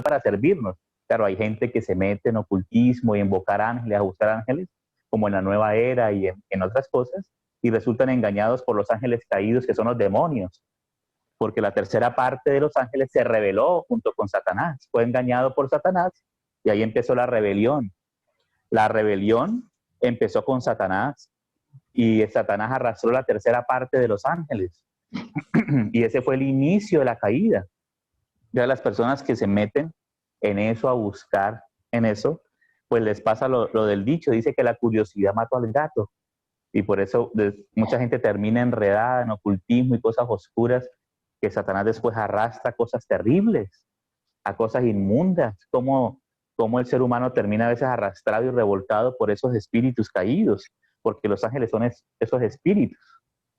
para servirnos. Claro, hay gente que se mete en ocultismo y en invocar ángeles, a buscar ángeles, como en la nueva era y en otras cosas, y resultan engañados por los ángeles caídos, que son los demonios, porque la tercera parte de los ángeles se rebeló junto con Satanás, fue engañado por Satanás, y ahí empezó la rebelión. La rebelión empezó con Satanás, y Satanás arrastró la tercera parte de los ángeles, y ese fue el inicio de la caída. Ya las personas que se meten en eso, a buscar en eso, pues les pasa lo del dicho, dice que la curiosidad mató al gato, y por eso mucha gente termina enredada en ocultismo y cosas oscuras, que Satanás después arrastra cosas terribles, a cosas inmundas, como el ser humano termina a veces arrastrado y revolcado por esos espíritus caídos, porque los ángeles son esos espíritus,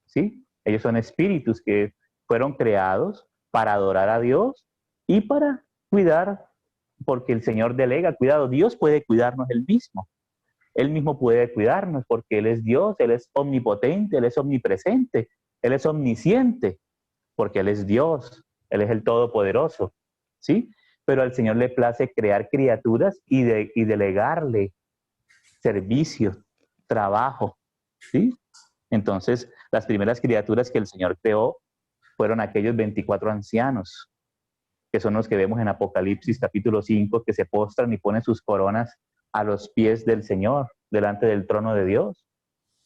¿sí? Ellos son espíritus que fueron creados para adorar a Dios y para cuidar, porque el Señor delega cuidado. Dios puede cuidarnos Él mismo puede cuidarnos, porque Él es Dios, Él es omnipotente, Él es omnipresente, Él es omnisciente, porque Él es Dios, Él es el Todopoderoso, ¿sí? Pero al Señor le place crear criaturas y delegarle servicio, trabajo, ¿sí? Entonces, las primeras criaturas que el Señor creó fueron aquellos 24 ancianos, que son los que vemos en Apocalipsis capítulo 5, que se postran y ponen sus coronas a los pies del Señor, delante del trono de Dios,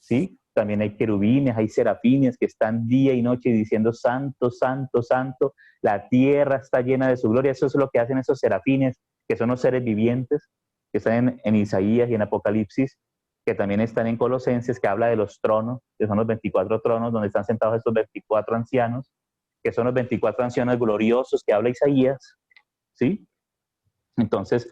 ¿sí? También hay querubines, hay serafines que están día y noche diciendo: santo, santo, santo, la tierra está llena de su gloria. Eso es lo que hacen esos serafines, que son los seres vivientes, que están en Isaías y en Apocalipsis, que también están en Colosenses, que habla de los tronos, que son los 24 tronos donde están sentados estos 24 ancianos, que son los 24 ancianos gloriosos que habla Isaías, ¿sí? Entonces,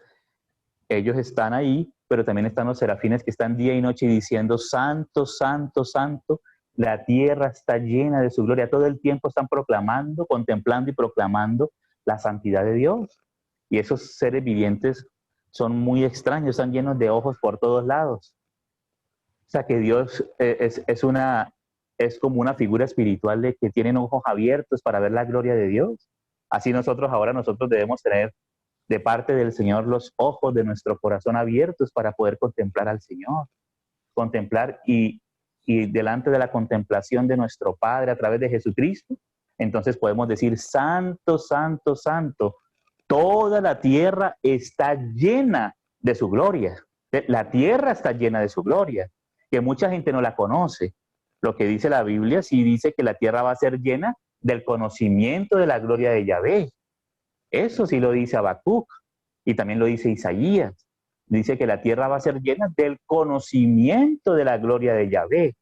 ellos están ahí, pero también están los serafines que están día y noche diciendo: santo, santo, santo, la tierra está llena de su gloria. Todo el tiempo están proclamando, contemplando y proclamando la santidad de Dios. Y esos seres vivientes son muy extraños, están llenos de ojos por todos lados. O sea que Dios es como una figura espiritual de que tienen ojos abiertos para ver la gloria de Dios. Así nosotros debemos tener de parte del Señor los ojos de nuestro corazón abiertos para poder contemplar al Señor, contemplar y delante de la contemplación de nuestro Padre a través de Jesucristo, entonces podemos decir: santo, santo, santo, toda la tierra está llena de su gloria. La tierra está llena de su gloria, que mucha gente no la conoce. Lo que dice la Biblia sí dice que la tierra va a ser llena del conocimiento de la gloria de Yahvé. Eso sí lo dice Habacuc y también lo dice Isaías. Dice que la tierra va a ser llena del conocimiento de la gloria de Yahvé.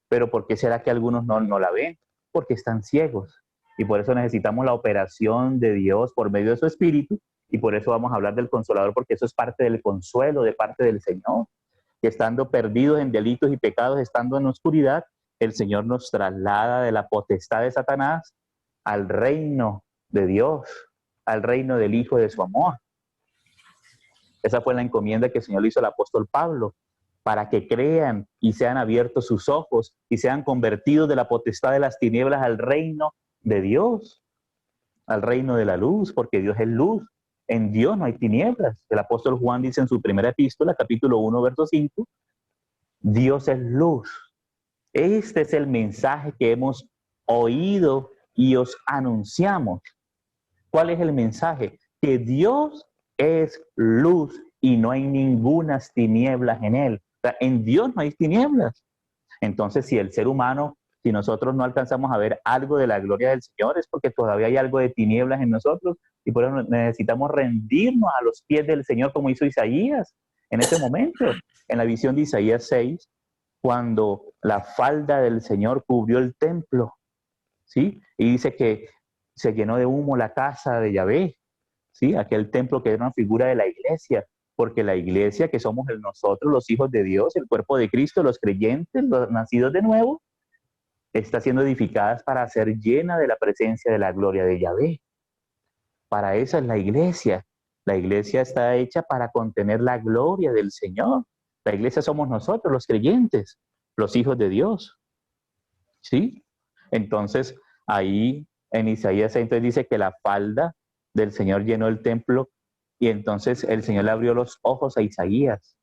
Pero ¿por qué será que algunos no la ven? Porque están ciegos. Y por eso necesitamos la operación de Dios por medio de su Espíritu. Y por eso vamos a hablar del Consolador, porque eso es parte del consuelo de parte del Señor. Que estando perdidos en delitos y pecados, estando en oscuridad, el Señor nos traslada de la potestad de Satanás al reino de Dios, al reino del Hijo de su amor. Esa fue la encomienda que el Señor le hizo al apóstol Pablo, para que crean y sean abiertos sus ojos y sean convertidos de la potestad de las tinieblas al reino de Dios, al reino de la luz, porque Dios es luz. En Dios no hay tinieblas. El apóstol Juan dice en su primera epístola, capítulo 1, verso 5, Dios es luz. Este es el mensaje que hemos oído y os anunciamos. ¿Cuál es el mensaje? Que Dios es luz y no hay ningunas tinieblas en él. O sea, en Dios no hay tinieblas. Entonces, si el ser humano, si nosotros no alcanzamos a ver algo de la gloria del Señor, es porque todavía hay algo de tinieblas en nosotros, y por eso necesitamos rendirnos a los pies del Señor, como hizo Isaías en ese momento, en la visión de Isaías 6, cuando la falda del Señor cubrió el templo, ¿sí? Y dice que se llenó de humo la casa de Yahvé, ¿sí? Aquel templo que era una figura de la iglesia, porque la iglesia, que somos nosotros, los hijos de Dios, el cuerpo de Cristo, los creyentes, los nacidos de nuevo, está siendo edificada para ser llena de la presencia de la gloria de Yahvé. Para eso es la iglesia. La iglesia está hecha para contener la gloria del Señor. La iglesia somos nosotros, los creyentes, los hijos de Dios, ¿sí? Entonces, ahí en Isaías 6 dice que la falda del Señor llenó el templo Y entonces el Señor le abrió los ojos a Isaías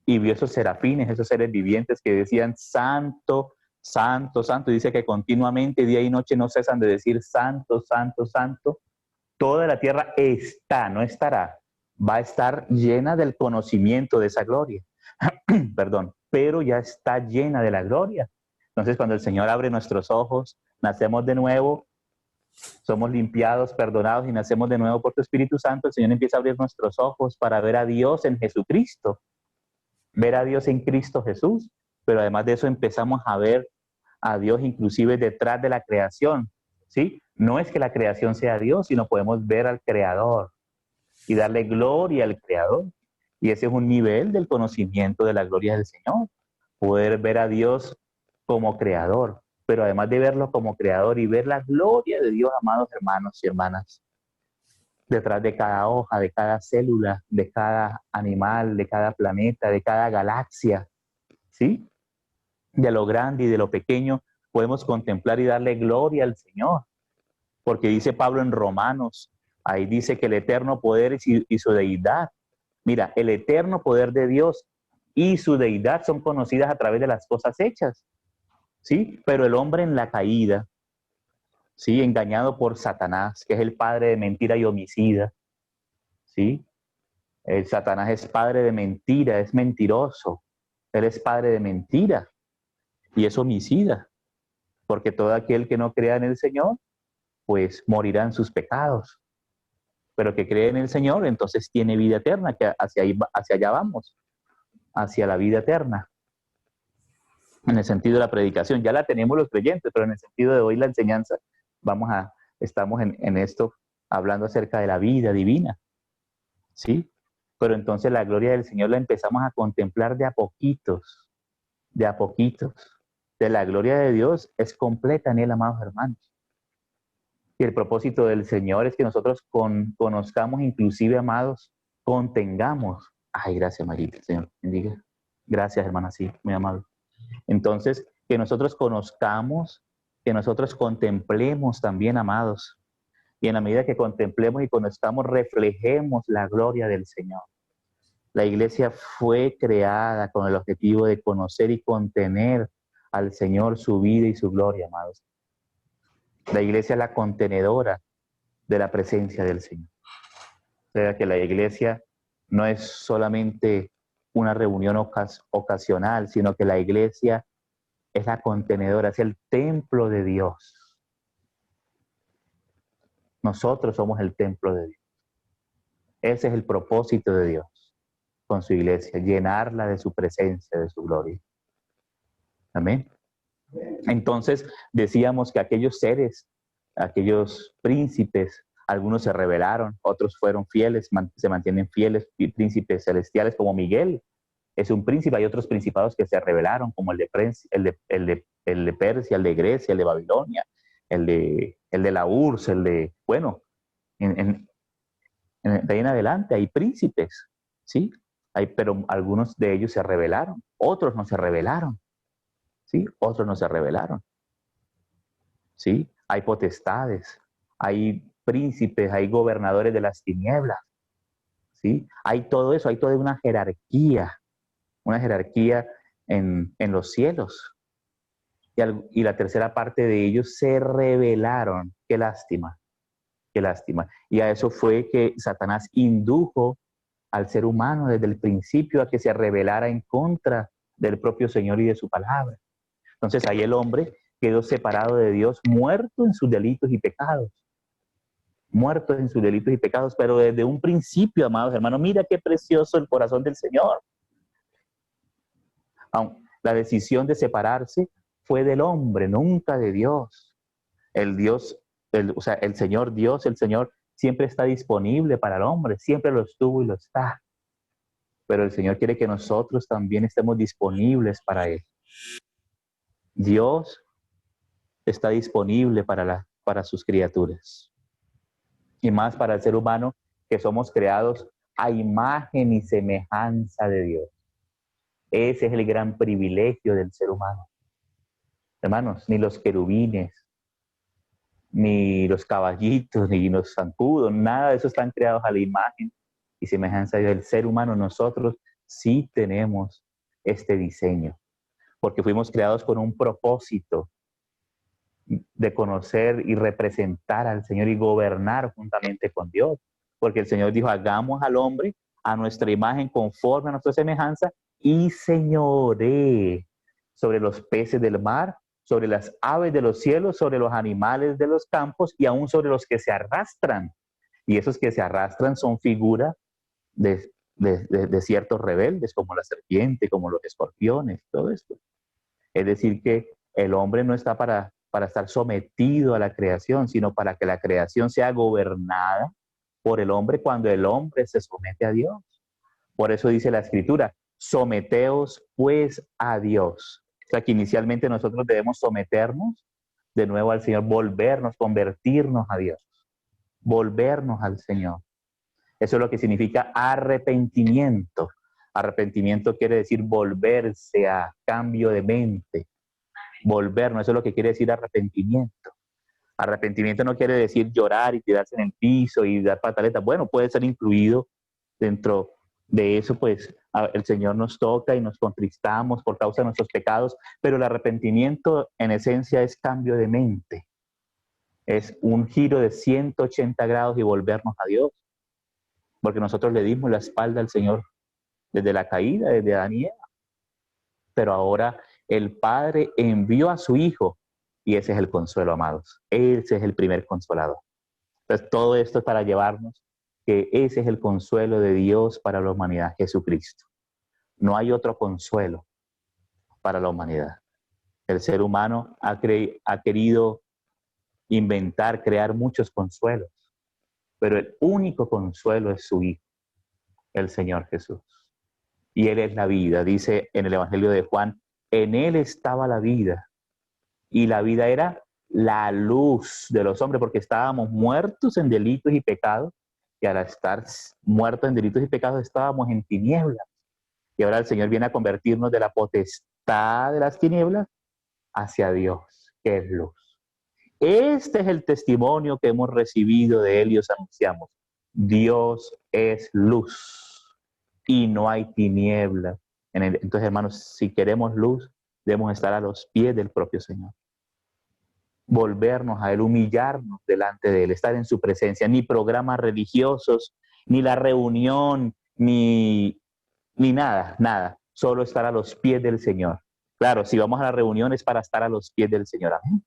y vio esos serafines, esos seres vivientes que decían santo, santo, santo. Dice que continuamente, día y noche, no cesan de decir santo, santo, santo. Toda la tierra está, no estará, va a estar llena del conocimiento de esa gloria. Perdón, pero ya está llena de la gloria. Entonces, cuando el Señor abre nuestros ojos, nacemos de nuevo, somos limpiados, perdonados y nacemos de nuevo por tu Espíritu Santo, el Señor empieza a abrir nuestros ojos para ver a Dios en Jesucristo, ver a Dios en Cristo Jesús, pero además de eso empezamos a ver a Dios inclusive detrás de la creación, ¿sí? No es que la creación sea Dios, sino podemos ver al Creador y darle gloria al Creador. Y ese es un nivel del conocimiento de la gloria del Señor, poder ver a Dios como Creador, pero además de verlo como Creador y ver la gloria de Dios, amados hermanos y hermanas, detrás de cada hoja, de cada célula, de cada animal, de cada planeta, de cada galaxia, ¿sí? De lo grande y de lo pequeño, podemos contemplar y darle gloria al Señor. Porque dice Pablo en Romanos, ahí dice que el eterno poder y su deidad, mira, el eterno poder de Dios y su deidad son conocidas a través de las cosas hechas, ¿sí? Pero el hombre en la caída, ¿sí? Engañado por Satanás, que es el padre de mentira y homicida, ¿sí? El Satanás es padre de mentira, es mentiroso, él es padre de mentira y es homicida, porque todo aquel que no crea en el Señor, pues morirá en sus pecados. Pero que cree en el Señor, entonces tiene vida eterna, que hacia allá vamos, hacia la vida eterna. En el sentido de la predicación, ya la tenemos los creyentes, pero en el sentido de hoy la enseñanza, estamos en esto hablando acerca de la vida divina, ¿sí? Pero entonces la gloria del Señor la empezamos a contemplar de a poquitos, de a poquitos. De la gloria de Dios es completa en él, amados hermanos. Y el propósito del Señor es que nosotros conozcamos, inclusive, amados, contengamos. Ay, gracias, Marita, Señor, bendiga. Gracias, hermana, sí, muy amable. Entonces, que nosotros conozcamos, que nosotros contemplemos también, amados. Y en la medida que contemplemos y conozcamos, reflejemos la gloria del Señor. La iglesia fue creada con el objetivo de conocer y contener al Señor, su vida y su gloria, amados. La iglesia es la contenedora de la presencia del Señor. O sea, que la iglesia no es solamente una reunión ocasional, sino que la iglesia es la contenedora, es el templo de Dios. Nosotros somos el templo de Dios. Ese es el propósito de Dios con su iglesia, llenarla de su presencia, de su gloria. Amén. Entonces decíamos que aquellos seres, aquellos príncipes, algunos se rebelaron, otros fueron fieles, se mantienen fieles, príncipes celestiales como Miguel es un príncipe. Hay otros principados que se rebelaron, como el de Persia, el de Grecia, el de Babilonia, el de la URSS, bueno, de ahí en adelante hay príncipes, ¿sí? Pero algunos de ellos se rebelaron, otros no se rebelaron, ¿sí? Otros no se rebelaron, ¿sí? Hay potestades, hay príncipes, hay gobernadores de las tinieblas, ¿sí? Hay todo eso, hay toda una jerarquía en los cielos. Y la tercera parte de ellos se rebelaron. Qué lástima, qué lástima. Y a eso fue que Satanás indujo al ser humano desde el principio a que se rebelara en contra del propio Señor y de su palabra. Entonces ahí el hombre quedó separado de Dios, muerto en sus delitos y pecados. Muerto en sus delitos y pecados, pero desde un principio, amados hermanos, mira qué precioso el corazón del Señor. La decisión de separarse fue del hombre, nunca de Dios. El Señor Dios, el Señor siempre está disponible para el hombre, siempre lo estuvo y lo está. Pero el Señor quiere que nosotros también estemos disponibles para Él. Dios está disponible para sus criaturas. Y más para el ser humano, que somos creados a imagen y semejanza de Dios. Ese es el gran privilegio del ser humano. Hermanos, ni los querubines, ni los caballitos, ni los zancudos, nada de eso están creados a la imagen y semejanza del ser humano. Nosotros sí tenemos este diseño, porque fuimos creados con un propósito de conocer y representar al Señor y gobernar juntamente con Dios. Porque el Señor dijo, hagamos al hombre a nuestra imagen conforme a nuestra semejanza y señoree sobre los peces del mar, sobre las aves de los cielos, sobre los animales de los campos y aún sobre los que se arrastran. Y esos que se arrastran son figuras de ciertos rebeldes, como la serpiente, como los escorpiones, todo esto. Es decir, que el hombre no está para estar sometido a la creación, sino para que la creación sea gobernada por el hombre cuando el hombre se somete a Dios. Por eso dice la Escritura, someteos pues a Dios. O sea que inicialmente nosotros debemos someternos de nuevo al Señor, volvernos, convertirnos a Dios, volvernos al Señor. Eso es lo que significa arrepentimiento. Arrepentimiento quiere decir volverse a cambio de mente, volvernos, eso es lo que quiere decir arrepentimiento. Arrepentimiento no quiere decir llorar y tirarse en el piso y dar pataletas. Bueno, puede ser incluido dentro de eso, pues el Señor nos toca y nos contristamos por causa de nuestros pecados, pero el arrepentimiento en esencia es cambio de mente. Es un giro de 180 grados y volvernos a Dios, porque nosotros le dimos la espalda al Señor desde la caída, desde Adán y Eva. Pero ahora el Padre envió a su Hijo y ese es el consuelo, amados. Ese es el primer consolador. Entonces todo esto es para llevarnos que ese es el consuelo de Dios para la humanidad, Jesucristo. No hay otro consuelo para la humanidad. El ser humano ha querido inventar, crear muchos consuelos, pero el único consuelo es su Hijo, el Señor Jesús. Y Él es la vida, dice en el Evangelio de Juan, en Él estaba la vida, y la vida era la luz de los hombres, porque estábamos muertos en delitos y pecados, y al estar muertos en delitos y pecados estábamos en tinieblas. Y ahora el Señor viene a convertirnos de la potestad de las tinieblas hacia Dios, que es luz. Este es el testimonio que hemos recibido de Él y os anunciamos. Dios es luz y no hay tinieblas en él. Entonces, hermanos, si queremos luz, debemos estar a los pies del propio Señor. Volvernos a Él, humillarnos delante de Él, estar en su presencia. Ni programas religiosos, ni la reunión, ni nada. Solo estar a los pies del Señor. Claro, si vamos a la reunión es para estar a los pies del Señor. Amén.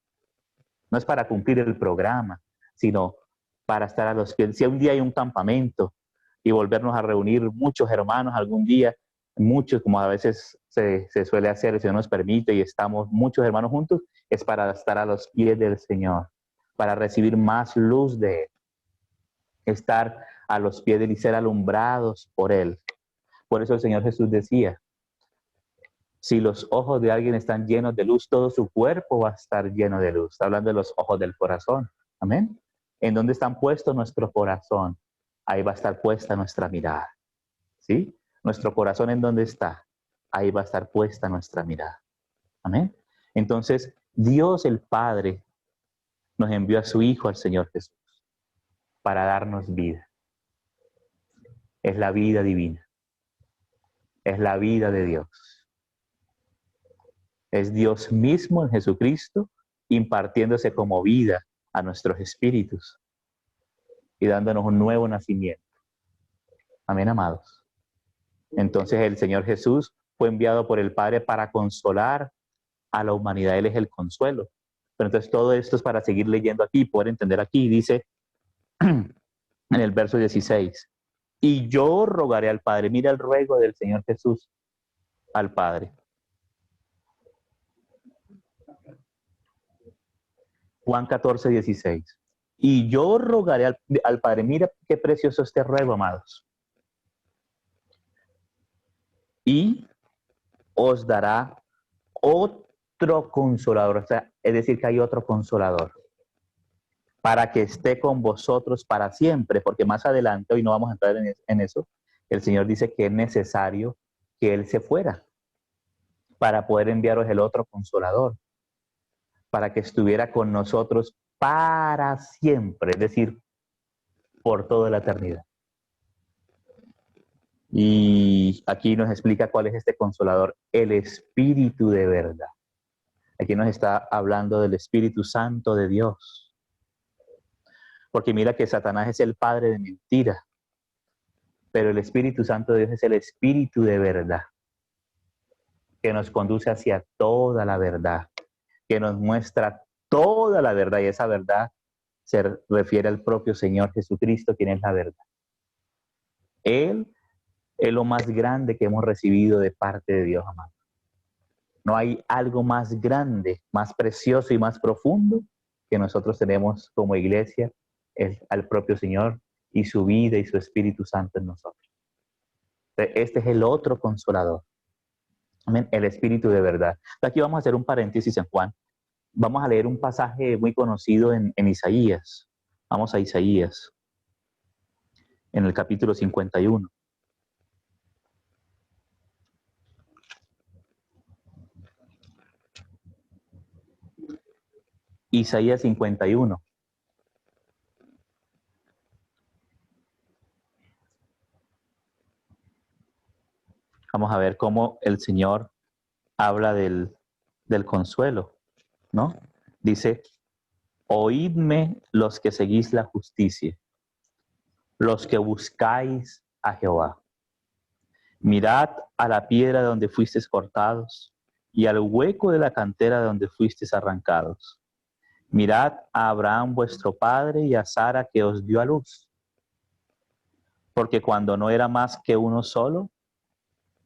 No es para cumplir el programa, sino para estar a los pies. Si un día hay un campamento y volvernos a reunir muchos hermanos algún día, muchos, como a veces se suele hacer, el Señor nos permite y estamos muchos hermanos juntos, es para estar a los pies del Señor, para recibir más luz de Él, estar a los pies de Él y ser alumbrados por Él. Por eso el Señor Jesús decía, si los ojos de alguien están llenos de luz, todo su cuerpo va a estar lleno de luz. Está hablando de los ojos del corazón. Amén. ¿En dónde están puestos nuestro corazón? Ahí va a estar puesta nuestra mirada. ¿Sí? Nuestro corazón, ¿en dónde está? Ahí va a estar puesta nuestra mirada. Amén. Entonces, Dios el Padre nos envió a su Hijo, al Señor Jesús, para darnos vida. Es la vida divina. Es la vida de Dios. Es Dios mismo en Jesucristo impartiéndose como vida a nuestros espíritus y dándonos un nuevo nacimiento. Amén, amados. Entonces el Señor Jesús fue enviado por el Padre para consolar a la humanidad. Él es el consuelo. Pero entonces todo esto es para seguir leyendo aquí, poder entender aquí. Dice en el verso 16, y yo rogaré al Padre. Mira el ruego del Señor Jesús al Padre. Juan 14, 16. Y yo rogaré al Padre. Mira qué precioso este ruego, amados. Y os dará otro consolador. O sea, es decir, que hay otro consolador. Para que esté con vosotros para siempre. Porque más adelante, hoy no vamos a entrar en eso, el Señor dice que es necesario que Él se fuera para poder enviaros el otro consolador. Para que estuviera con nosotros para siempre, es decir, por toda la eternidad. Y aquí nos explica cuál es este consolador, el Espíritu de verdad. Aquí nos está hablando del Espíritu Santo de Dios. Porque mira que Satanás es el padre de mentira, pero el Espíritu Santo de Dios es el Espíritu de verdad, que nos conduce hacia toda la verdad, que nos muestra toda la verdad, y esa verdad se refiere al propio Señor Jesucristo, quien es la verdad. Él es lo más grande que hemos recibido de parte de Dios, amado. No hay algo más grande, más precioso y más profundo que nosotros tenemos como iglesia, al propio Señor y su vida y su Espíritu Santo en nosotros. Este es el otro consolador. Amén. El Espíritu de verdad. Aquí vamos a hacer un paréntesis en Juan. Vamos a leer un pasaje muy conocido en Isaías. Vamos a Isaías, en el capítulo 51. Isaías 51. Vamos a ver cómo el Señor habla del consuelo, ¿no? Dice, oídme los que seguís la justicia, los que buscáis a Jehová. Mirad a la piedra donde fuisteis cortados y al hueco de la cantera donde fuisteis arrancados. Mirad a Abraham vuestro padre y a Sara que os dio a luz. Porque cuando no era más que uno solo,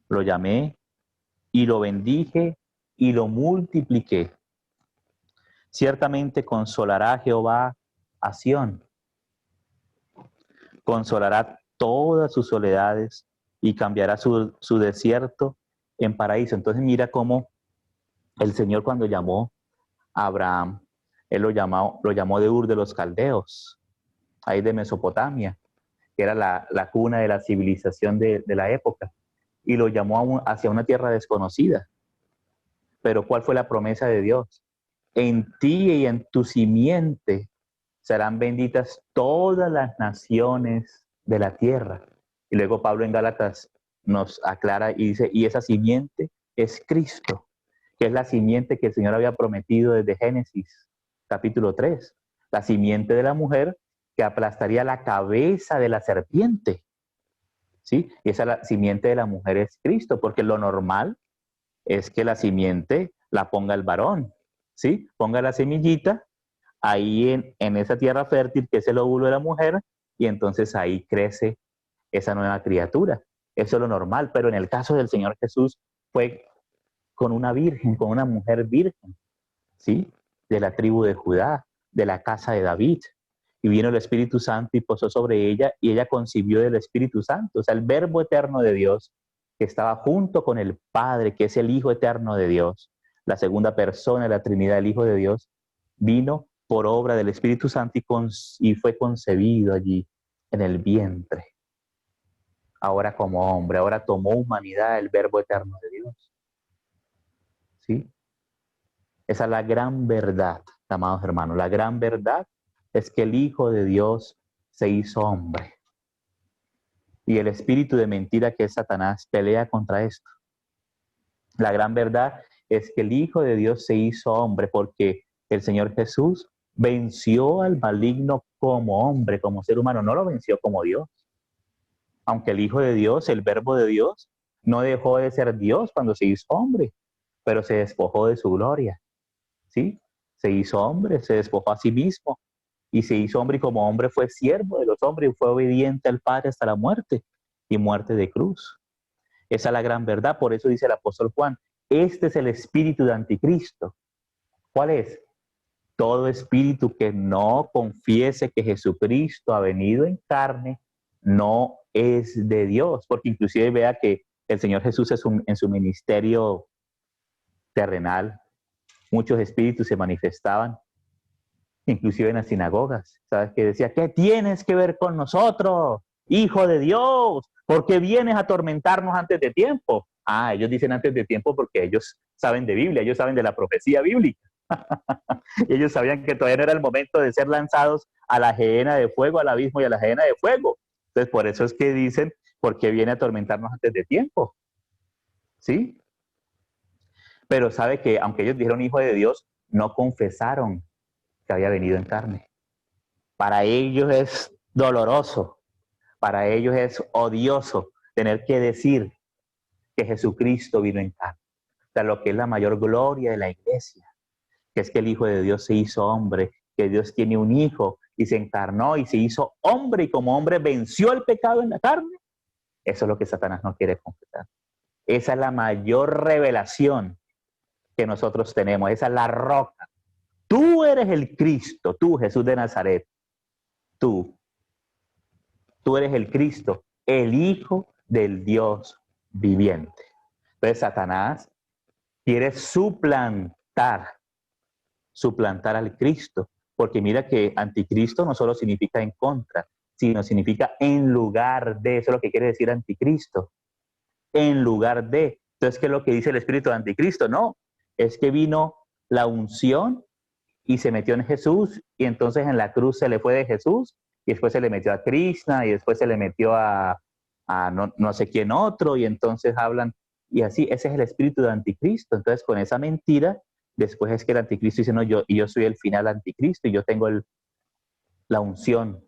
lo llamé y lo bendije y lo multipliqué. Ciertamente consolará Jehová a Sión. Consolará todas sus soledades y cambiará su desierto en paraíso. Entonces mira cómo el Señor cuando llamó a Abraham, Él lo llamó de Ur de los Caldeos, ahí de Mesopotamia, que era la cuna de la civilización de la época, y lo llamó hacia una tierra desconocida. Pero ¿cuál fue la promesa de Dios? En ti y en tu simiente serán benditas todas las naciones de la tierra. Y luego Pablo en Gálatas nos aclara y dice, y esa simiente es Cristo, que es la simiente que el Señor había prometido desde Génesis capítulo 3, la simiente de la mujer que aplastaría la cabeza de la serpiente. ¿Sí? Y esa la simiente de la mujer es Cristo, porque lo normal es que la simiente la ponga el varón, ¿sí? Ponga la semillita ahí en esa tierra fértil que es el óvulo de la mujer, y entonces ahí crece esa nueva criatura. Eso es lo normal, pero en el caso del Señor Jesús fue con una virgen, con una mujer virgen, ¿sí? De la tribu de Judá, de la casa de David. Y vino el Espíritu Santo y posó sobre ella, y ella concibió del Espíritu Santo, o sea, el Verbo eterno de Dios, que estaba junto con el Padre, que es el Hijo eterno de Dios, la segunda persona de la Trinidad, el Hijo de Dios, vino por obra del Espíritu Santo y fue concebido allí en el vientre. Ahora como hombre, ahora tomó humanidad el Verbo eterno de Dios. ¿Sí? Esa es la gran verdad, amados hermanos. La gran verdad es que el Hijo de Dios se hizo hombre. Y el espíritu de mentira que es Satanás pelea contra esto. La gran verdad es que el Hijo de Dios se hizo hombre porque el Señor Jesús venció al maligno como hombre, como ser humano, no lo venció como Dios. Aunque el Hijo de Dios, el Verbo de Dios, no dejó de ser Dios cuando se hizo hombre, pero se despojó de su gloria, ¿sí? Se hizo hombre, se despojó a sí mismo, y se hizo hombre, y como hombre fue siervo de los hombres, y fue obediente al Padre hasta la muerte, y muerte de cruz. Esa es la gran verdad, por eso dice el apóstol Juan, este es el espíritu de anticristo. ¿Cuál es? Todo espíritu que no confiese que Jesucristo ha venido en carne, no es de Dios, porque inclusive vea que el Señor Jesús en su ministerio terrenal, muchos espíritus se manifestaban, inclusive en las sinagogas, ¿sabes? Que decía, ¿qué tienes que ver con nosotros, Hijo de Dios? ¿Por qué vienes a atormentarnos antes de tiempo? Ah, ellos dicen antes de tiempo porque ellos saben de Biblia, ellos saben de la profecía bíblica. Y ellos sabían que todavía no era el momento de ser lanzados a la gehenna de fuego, al abismo y a la gehenna de fuego. Entonces, por eso es que dicen, porque viene a atormentarnos antes de tiempo. ¿Sí? Pero sabe que aunque ellos dijeron hijo de Dios, no confesaron que había venido en carne. Para ellos es doloroso, para ellos es odioso tener que decir que Jesucristo vino en carne. O sea, lo que es la mayor gloria de la iglesia, que es que el Hijo de Dios se hizo hombre, que Dios tiene un hijo y se encarnó y se hizo hombre y como hombre venció el pecado en la carne. Eso es lo que Satanás no quiere confesar. Esa es la mayor revelación que nosotros tenemos, esa es la roca. Tú eres el Cristo, tú Jesús de Nazaret, tú eres el Cristo, el Hijo del Dios viviente. Entonces Satanás quiere suplantar al Cristo, porque mira que anticristo no solo significa en contra, sino significa en lugar de, eso es lo que quiere decir anticristo, en lugar de. Entonces, ¿qué es lo que dice el espíritu de anticristo? No, es que vino la unción y se metió en Jesús, y entonces en la cruz se le fue de Jesús, y después se le metió a Krishna, y después se le metió a no sé quién otro, y entonces hablan, y así, ese es el espíritu de anticristo. Entonces, con esa mentira, después es que el anticristo dice, no, yo soy el final anticristo, y yo tengo la unción,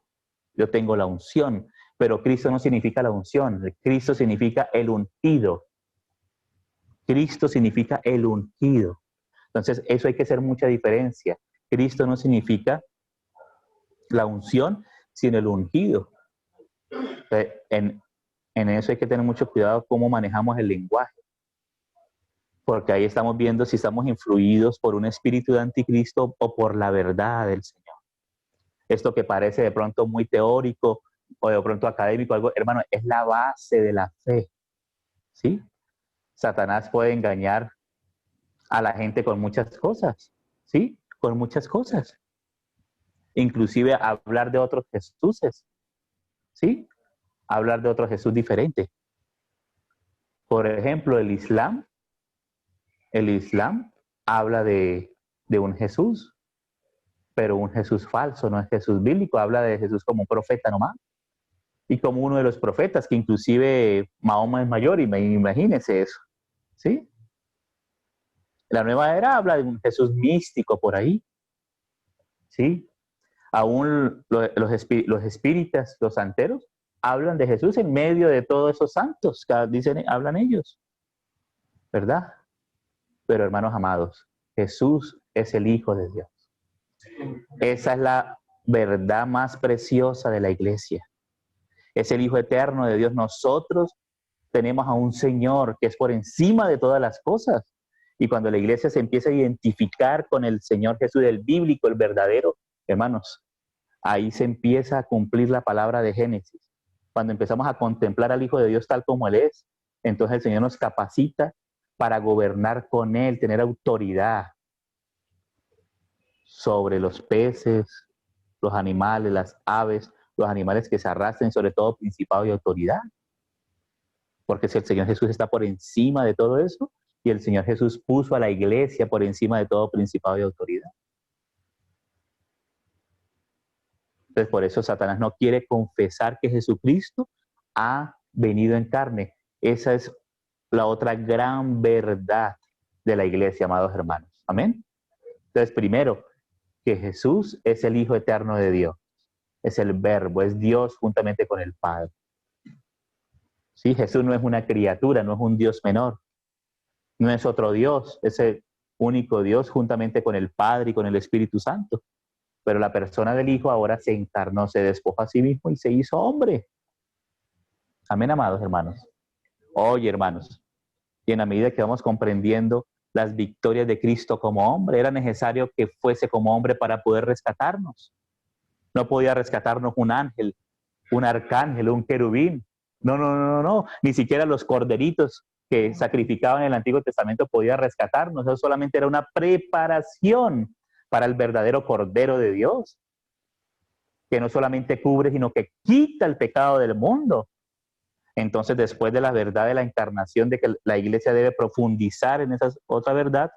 yo tengo la unción, pero Cristo no significa la unción, Cristo significa el ungido, Cristo significa el ungido. Entonces, eso hay que hacer mucha diferencia. Cristo no significa la unción, sino el ungido. En eso hay que tener mucho cuidado cómo manejamos el lenguaje, porque ahí estamos viendo si estamos influidos por un espíritu de anticristo o por la verdad del Señor. Esto que parece de pronto muy teórico o de pronto académico, algo, hermano, es la base de la fe, ¿sí? Satanás puede engañar a la gente con muchas cosas, ¿sí? Con muchas cosas. Inclusive hablar de otros Jesuses, ¿sí? Hablar de otro Jesús diferente. Por ejemplo, el Islam habla de un Jesús, pero un Jesús falso, no es Jesús bíblico, habla de Jesús como un profeta nomás, y como uno de los profetas, que inclusive Mahoma es mayor, y imagínense eso, ¿sí? La nueva era habla de un Jesús místico por ahí, ¿sí? Aún los espíritas, los santeros, hablan de Jesús en medio de todos esos santos, que hablan ellos, ¿verdad? Pero hermanos amados, Jesús es el Hijo de Dios. Esa es la verdad más preciosa de la iglesia. Es el Hijo eterno de Dios. Nosotros tenemos a un Señor que es por encima de todas las cosas. Y cuando la iglesia se empieza a identificar con el Señor Jesús, el bíblico, el verdadero, hermanos, ahí se empieza a cumplir la palabra de Génesis. Cuando empezamos a contemplar al Hijo de Dios tal como Él es, entonces el Señor nos capacita para gobernar con Él, tener autoridad sobre los peces, los animales, las aves, los animales que se arrastren, sobre todo principado y autoridad. Porque si el Señor Jesús está por encima de todo eso, y el Señor Jesús puso a la iglesia por encima de todo principado y autoridad. Entonces, por eso Satanás no quiere confesar que Jesucristo ha venido en carne. Esa es la otra gran verdad de la iglesia, amados hermanos. Amén. Entonces, primero, que Jesús es el Hijo eterno de Dios. Es el Verbo, es Dios juntamente con el Padre. Sí, Jesús no es una criatura, no es un Dios menor. No es otro Dios, es el único Dios juntamente con el Padre y con el Espíritu Santo. Pero la persona del Hijo ahora se encarnó, se despojó a sí mismo y se hizo hombre. Amén, amados hermanos. Oye, hermanos, y en la medida que vamos comprendiendo las victorias de Cristo como hombre, era necesario que fuese como hombre para poder rescatarnos. No podía rescatarnos un ángel, un arcángel, un querubín. No. Ni siquiera los corderitos que sacrificaban en el Antiguo Testamento podía rescatarnos. Eso solamente era una preparación para el verdadero Cordero de Dios, que no solamente cubre, sino que quita el pecado del mundo. Entonces, después de la verdad de la encarnación, de que la iglesia debe profundizar en esa otra verdad,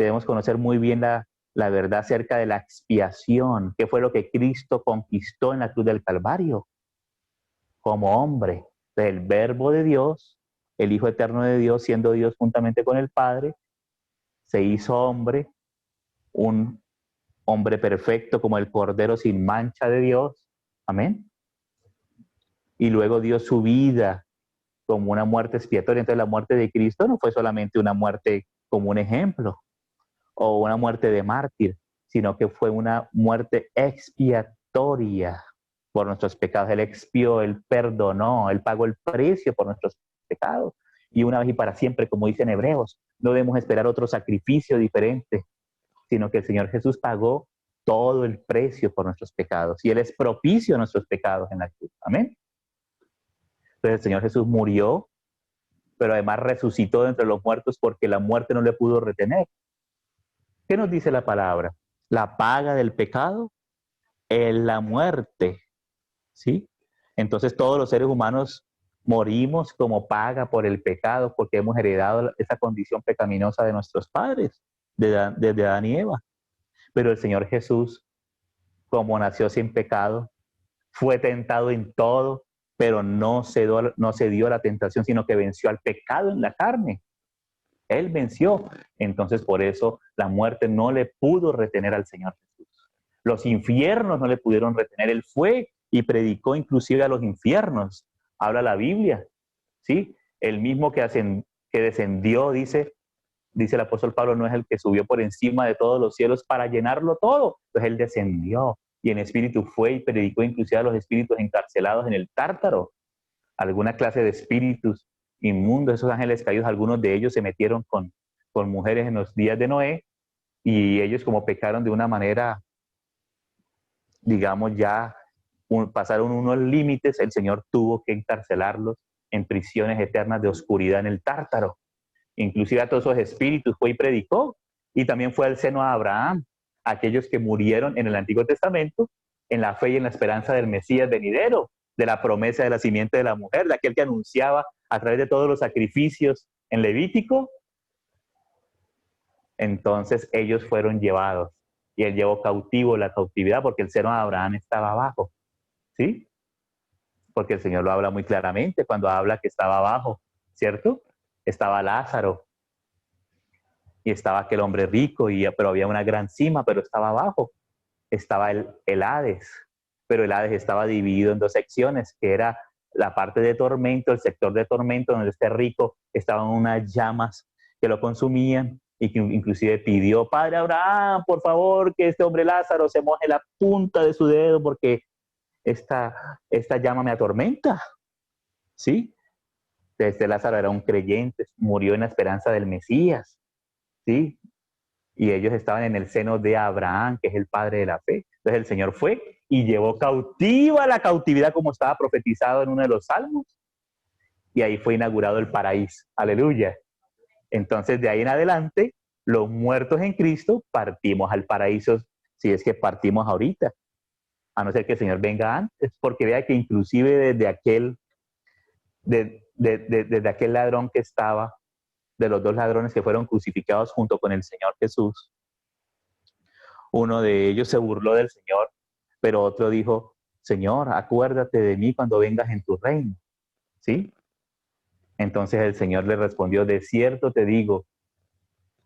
Debemos conocer muy bien la verdad acerca de la expiación, qué fue lo que Cristo conquistó en la cruz del Calvario como hombre, el Verbo de Dios, el Hijo eterno de Dios, siendo Dios juntamente con el Padre, se hizo hombre, un hombre perfecto como el Cordero sin mancha de Dios. Amén. Y luego dio su vida como una muerte expiatoria. Entonces la muerte de Cristo no fue solamente una muerte como un ejemplo o una muerte de mártir, sino que fue una muerte expiatoria por nuestros pecados. Él expió, Él perdonó, Él pagó el precio por nuestros pecados. Y una vez y para siempre, como dicen Hebreos, no debemos esperar otro sacrificio diferente, sino que el Señor Jesús pagó todo el precio por nuestros pecados. Y Él es propicio a nuestros pecados en la cruz. Amén. Entonces el Señor Jesús murió, pero además resucitó de entre los muertos porque la muerte no le pudo retener. ¿Qué nos dice la palabra? La paga del pecado es la muerte, ¿sí? Entonces todos los seres humanos morimos como paga por el pecado porque hemos heredado esa condición pecaminosa de nuestros padres, desde Adán y Eva. Pero el Señor Jesús, como nació sin pecado, fue tentado en todo, pero no cedió a la tentación, sino que venció al pecado en la carne. Él venció. Entonces, por eso la muerte no le pudo retener al Señor Jesús. Los infiernos no le pudieron retener. Él fue y predicó inclusive a los infiernos. Habla la Biblia, ¿sí? El mismo que descendió, dice el apóstol Pablo, no es el que subió por encima de todos los cielos para llenarlo todo. Entonces él descendió y en espíritu fue y predicó inclusive a los espíritus encarcelados en el Tártaro. Alguna clase de espíritus inmundos, esos ángeles caídos, algunos de ellos se metieron con mujeres en los días de Noé y ellos como pecaron de una manera, digamos ya, pasaron unos límites, el Señor tuvo que encarcelarlos en prisiones eternas de oscuridad en el Tártaro. Inclusive a todos esos espíritus fue y predicó. Y también fue al seno de Abraham, aquellos que murieron en el Antiguo Testamento, en la fe y en la esperanza del Mesías venidero, de la promesa de la simiente de la mujer, de aquel que anunciaba a través de todos los sacrificios en Levítico. Entonces ellos fueron llevados y él llevó cautivo la cautividad porque el seno de Abraham estaba abajo, ¿sí? Porque el Señor lo habla muy claramente cuando habla que estaba abajo, ¿cierto? Estaba Lázaro y estaba aquel hombre rico, pero había una gran cima, pero estaba abajo. Estaba el Hades, pero el Hades estaba dividido en dos secciones, que era la parte de tormento, el sector de tormento, donde este rico estaban unas llamas que lo consumían y que inclusive pidió, Padre Abraham, por favor, que este hombre Lázaro se moje la punta de su dedo porque esta llama me atormenta, ¿sí? Este Lázaro era un creyente, murió en la esperanza del Mesías, ¿sí? Y ellos estaban en el seno de Abraham, que es el padre de la fe. Entonces el Señor fue y llevó cautiva la cautividad como estaba profetizado en uno de los salmos. Y ahí fue inaugurado el paraíso. Aleluya. Entonces de ahí en adelante, los muertos en Cristo partimos al paraíso, si es que partimos ahorita. A no ser que el Señor venga antes, porque vea que inclusive desde aquel ladrón que estaba, de los dos ladrones que fueron crucificados junto con el Señor Jesús, uno de ellos se burló del Señor, pero otro dijo, Señor, acuérdate de mí cuando vengas en tu reino, ¿sí? Entonces el Señor le respondió, de cierto te digo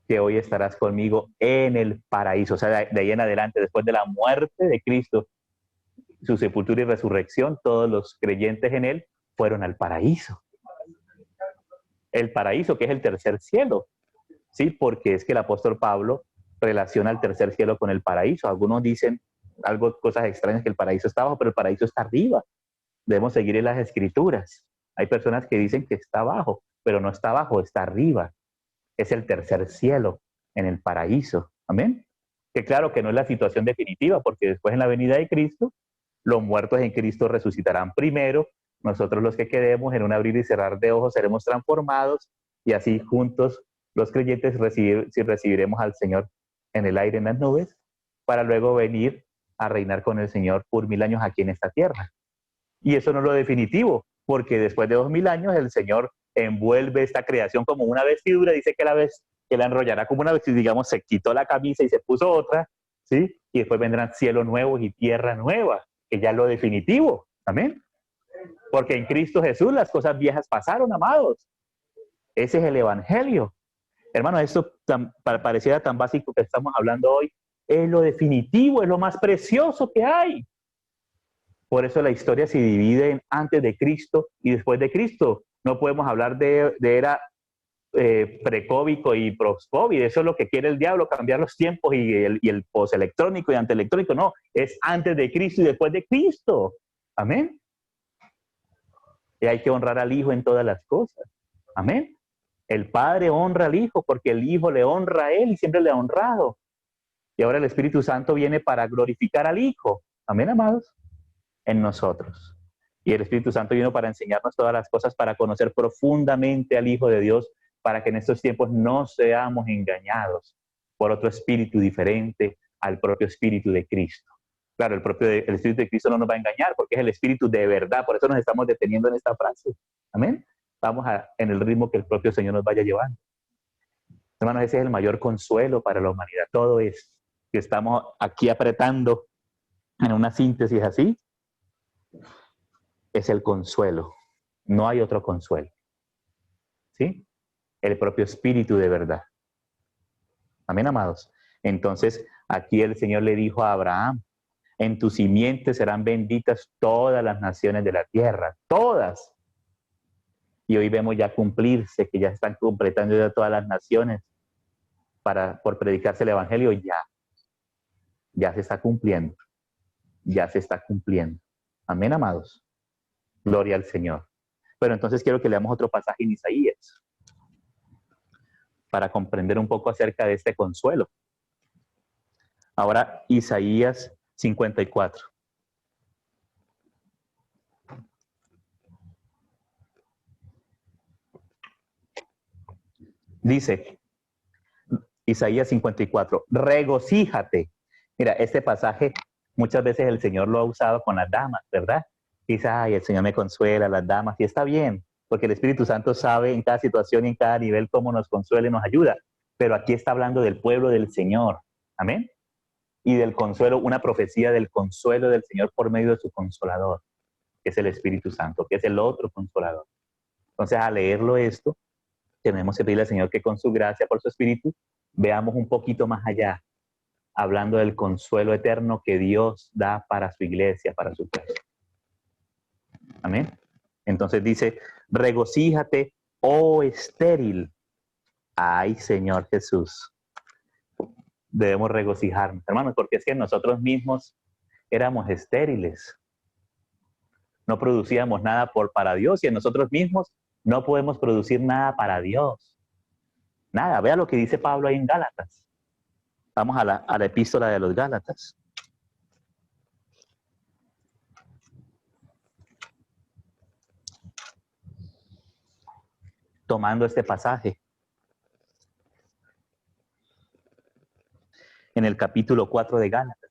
que hoy estarás conmigo en el paraíso. O sea, de ahí en adelante, después de la muerte de Cristo, su sepultura y resurrección, todos los creyentes en él fueron al paraíso. El paraíso, que es el tercer cielo, ¿sí? Porque es que el apóstol Pablo relaciona el tercer cielo con el paraíso. Algunos dicen cosas extrañas, que el paraíso está abajo, pero el paraíso está arriba. Debemos seguir en las escrituras. Hay personas que dicen que está abajo, pero no está abajo, está arriba. Es el tercer cielo en el paraíso. Amén. Que claro que no es la situación definitiva, porque después en la venida de Cristo, los muertos en Cristo resucitarán primero. Nosotros los que quedemos en un abrir y cerrar de ojos seremos transformados y así juntos los creyentes recibiremos al Señor en el aire, en las nubes, para luego venir a reinar con el Señor por 1000 años aquí en esta tierra. Y eso no es lo definitivo, porque después de 2000 años el Señor envuelve esta creación como una vestidura, dice que que la enrollará como una vez, digamos, se quitó la camisa y se puso otra, ¿sí? Y después vendrán cielos nuevos y tierra nueva, que ya es lo definitivo. Amén. Porque en Cristo Jesús las cosas viejas pasaron, amados. Ese es el evangelio. Hermano, esto pareciera tan básico que estamos hablando hoy. Es lo definitivo, es lo más precioso que hay. Por eso la historia se divide en antes de Cristo y después de Cristo. No podemos hablar de era pre-COVID y post-COVID. Eso es lo que quiere el diablo, cambiar los tiempos y el post-electrónico y ante-electrónico. No, es antes de Cristo y después de Cristo. Amén. Y hay que honrar al Hijo en todas las cosas. Amén. El Padre honra al Hijo porque el Hijo le honra a Él y siempre le ha honrado. Y ahora el Espíritu Santo viene para glorificar al Hijo. Amén, amados. En nosotros. Y el Espíritu Santo vino para enseñarnos todas las cosas, para conocer profundamente al Hijo de Dios, para que en estos tiempos no seamos engañados por otro espíritu diferente al propio Espíritu de Cristo. Claro, el Espíritu de Cristo no nos va a engañar porque es el Espíritu de verdad. Por eso nos estamos deteniendo en esta frase. Amén. Vamos en el ritmo que el propio Señor nos vaya llevando. Hermanos, ese es el mayor consuelo para la humanidad. Todo es que estamos aquí apretando en una síntesis así. Es el consuelo. No hay otro consuelo. ¿Sí? El propio Espíritu de verdad. Amén, amados. Entonces, aquí el Señor le dijo a Abraham, en tu simiente serán benditas todas las naciones de la tierra, todas. Y hoy vemos ya cumplirse, que ya están completando ya todas las naciones por predicarse el Evangelio, ya se está cumpliendo, ya se está cumpliendo. Amén, amados. Gloria al Señor. Pero entonces quiero que leamos otro pasaje en Isaías para comprender un poco acerca de este consuelo. Ahora, Isaías 54. Dice, Isaías 54, regocíjate. Mira, este pasaje muchas veces el Señor lo ha usado con las damas, ¿verdad? Dice, ay, el Señor me consuela, las damas, y está bien, porque el Espíritu Santo sabe en cada situación y en cada nivel cómo nos consuela y nos ayuda. Pero aquí está hablando del pueblo del Señor. Amén. Y del consuelo, una profecía del consuelo del Señor por medio de su consolador, que es el Espíritu Santo, que es el otro consolador. Entonces, al leerlo esto, tenemos que pedirle al Señor que con su gracia, por su Espíritu, veamos un poquito más allá, hablando del consuelo eterno que Dios da para su iglesia, para su pueblo. Amén. Entonces dice, regocíjate, oh estéril. Ay, Señor Jesús. Debemos regocijarnos, hermanos, porque es que nosotros mismos éramos estériles. No producíamos nada para Dios y en nosotros mismos no podemos producir nada para Dios. Nada, vea lo que dice Pablo ahí en Gálatas. Vamos a la epístola de los Gálatas. Tomando este pasaje. En el capítulo 4 de Gálatas.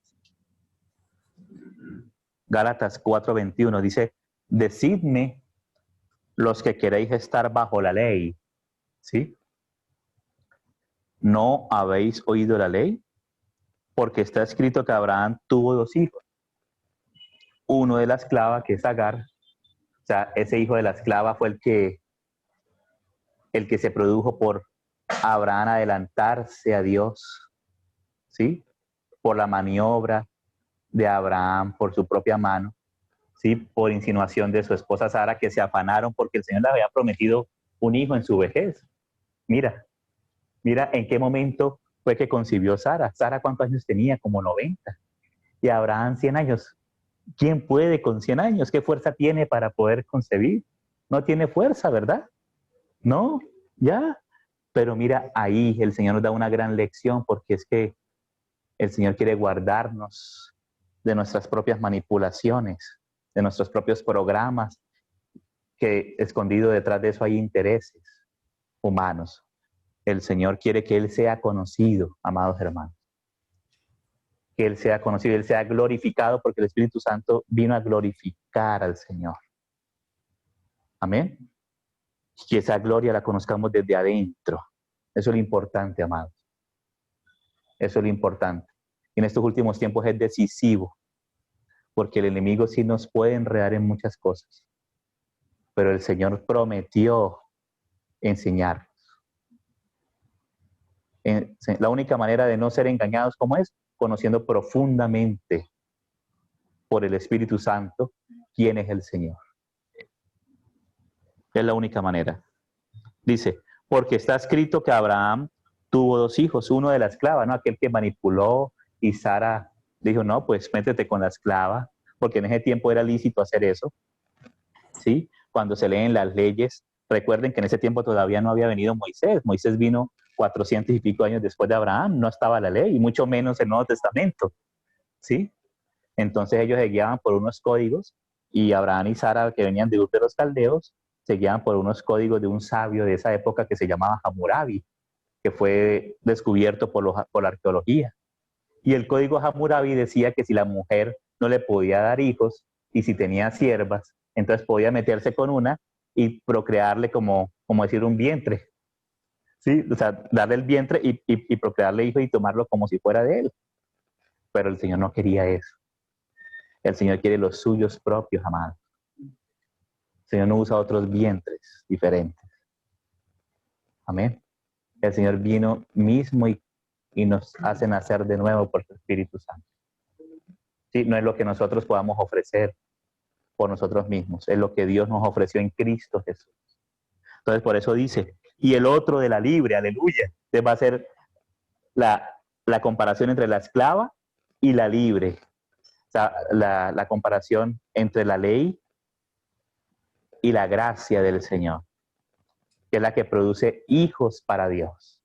Gálatas 4:21 dice, decidme los que queréis estar bajo la ley, ¿sí? ¿No habéis oído la ley? Porque está escrito que Abraham tuvo 2 hijos. Uno de la esclava, que es Agar. O sea, ese hijo de la esclava fue el que se produjo por Abraham adelantarse a Dios, ¿sí? Por la maniobra de Abraham, por su propia mano, ¿sí? Por insinuación de su esposa Sara, que se afanaron porque el Señor le había prometido un hijo en su vejez. Mira en qué momento fue que concibió Sara. Sara, ¿cuántos años tenía? Como 90. Y Abraham 100 años. ¿Quién puede con 100 años? ¿Qué fuerza tiene para poder concebir? No tiene fuerza, ¿verdad? No, ya. Pero mira, ahí el Señor nos da una gran lección porque es que el Señor quiere guardarnos de nuestras propias manipulaciones, de nuestros propios programas, que escondido detrás de eso hay intereses humanos. El Señor quiere que Él sea conocido, amados hermanos. Que Él sea conocido, Él sea glorificado, porque el Espíritu Santo vino a glorificar al Señor. Amén. Que esa gloria la conozcamos desde adentro. Eso es lo importante, amados. Eso es lo importante. Y en estos últimos tiempos es decisivo, porque el enemigo sí nos puede enredar en muchas cosas, pero el Señor prometió enseñar. La única manera de no ser engañados, ¿cómo es? Conociendo profundamente por el Espíritu Santo quién es el Señor. Es la única manera. Dice, porque está escrito que Abraham tuvo 2 hijos, uno de la esclava, ¿no? Aquel que manipuló, y Sara dijo, no, pues métete con la esclava, porque en ese tiempo era lícito hacer eso, ¿sí? Cuando se leen las leyes, recuerden que en ese tiempo todavía no había venido Moisés. Moisés vino 400 y pico años después de Abraham, no estaba la ley, y mucho menos el Nuevo Testamento, ¿sí? Entonces ellos se guiaban por unos códigos, y Abraham y Sara, que venían de Ur de los Caldeos, se guiaban por unos códigos de un sabio de esa época que se llamaba Hammurabi, que fue descubierto por la arqueología. Y el código Hammurabi decía que si la mujer no le podía dar hijos, y si tenía siervas, entonces podía meterse con una y procrearle como decir un vientre, ¿sí? O sea, darle el vientre y procrearle hijos y tomarlo como si fuera de él. Pero el Señor no quería eso. El Señor quiere los suyos propios, amados. El Señor no usa otros vientres diferentes. Amén. El Señor vino mismo y nos hace nacer de nuevo por su Espíritu Santo. ¿Sí? No es lo que nosotros podamos ofrecer por nosotros mismos, es lo que Dios nos ofreció en Cristo Jesús. Entonces, por eso dice, y el otro de la libre, aleluya. Entonces va a ser la comparación entre la esclava y la libre. O sea, la comparación entre la ley y la gracia del Señor, que es la que produce hijos para Dios.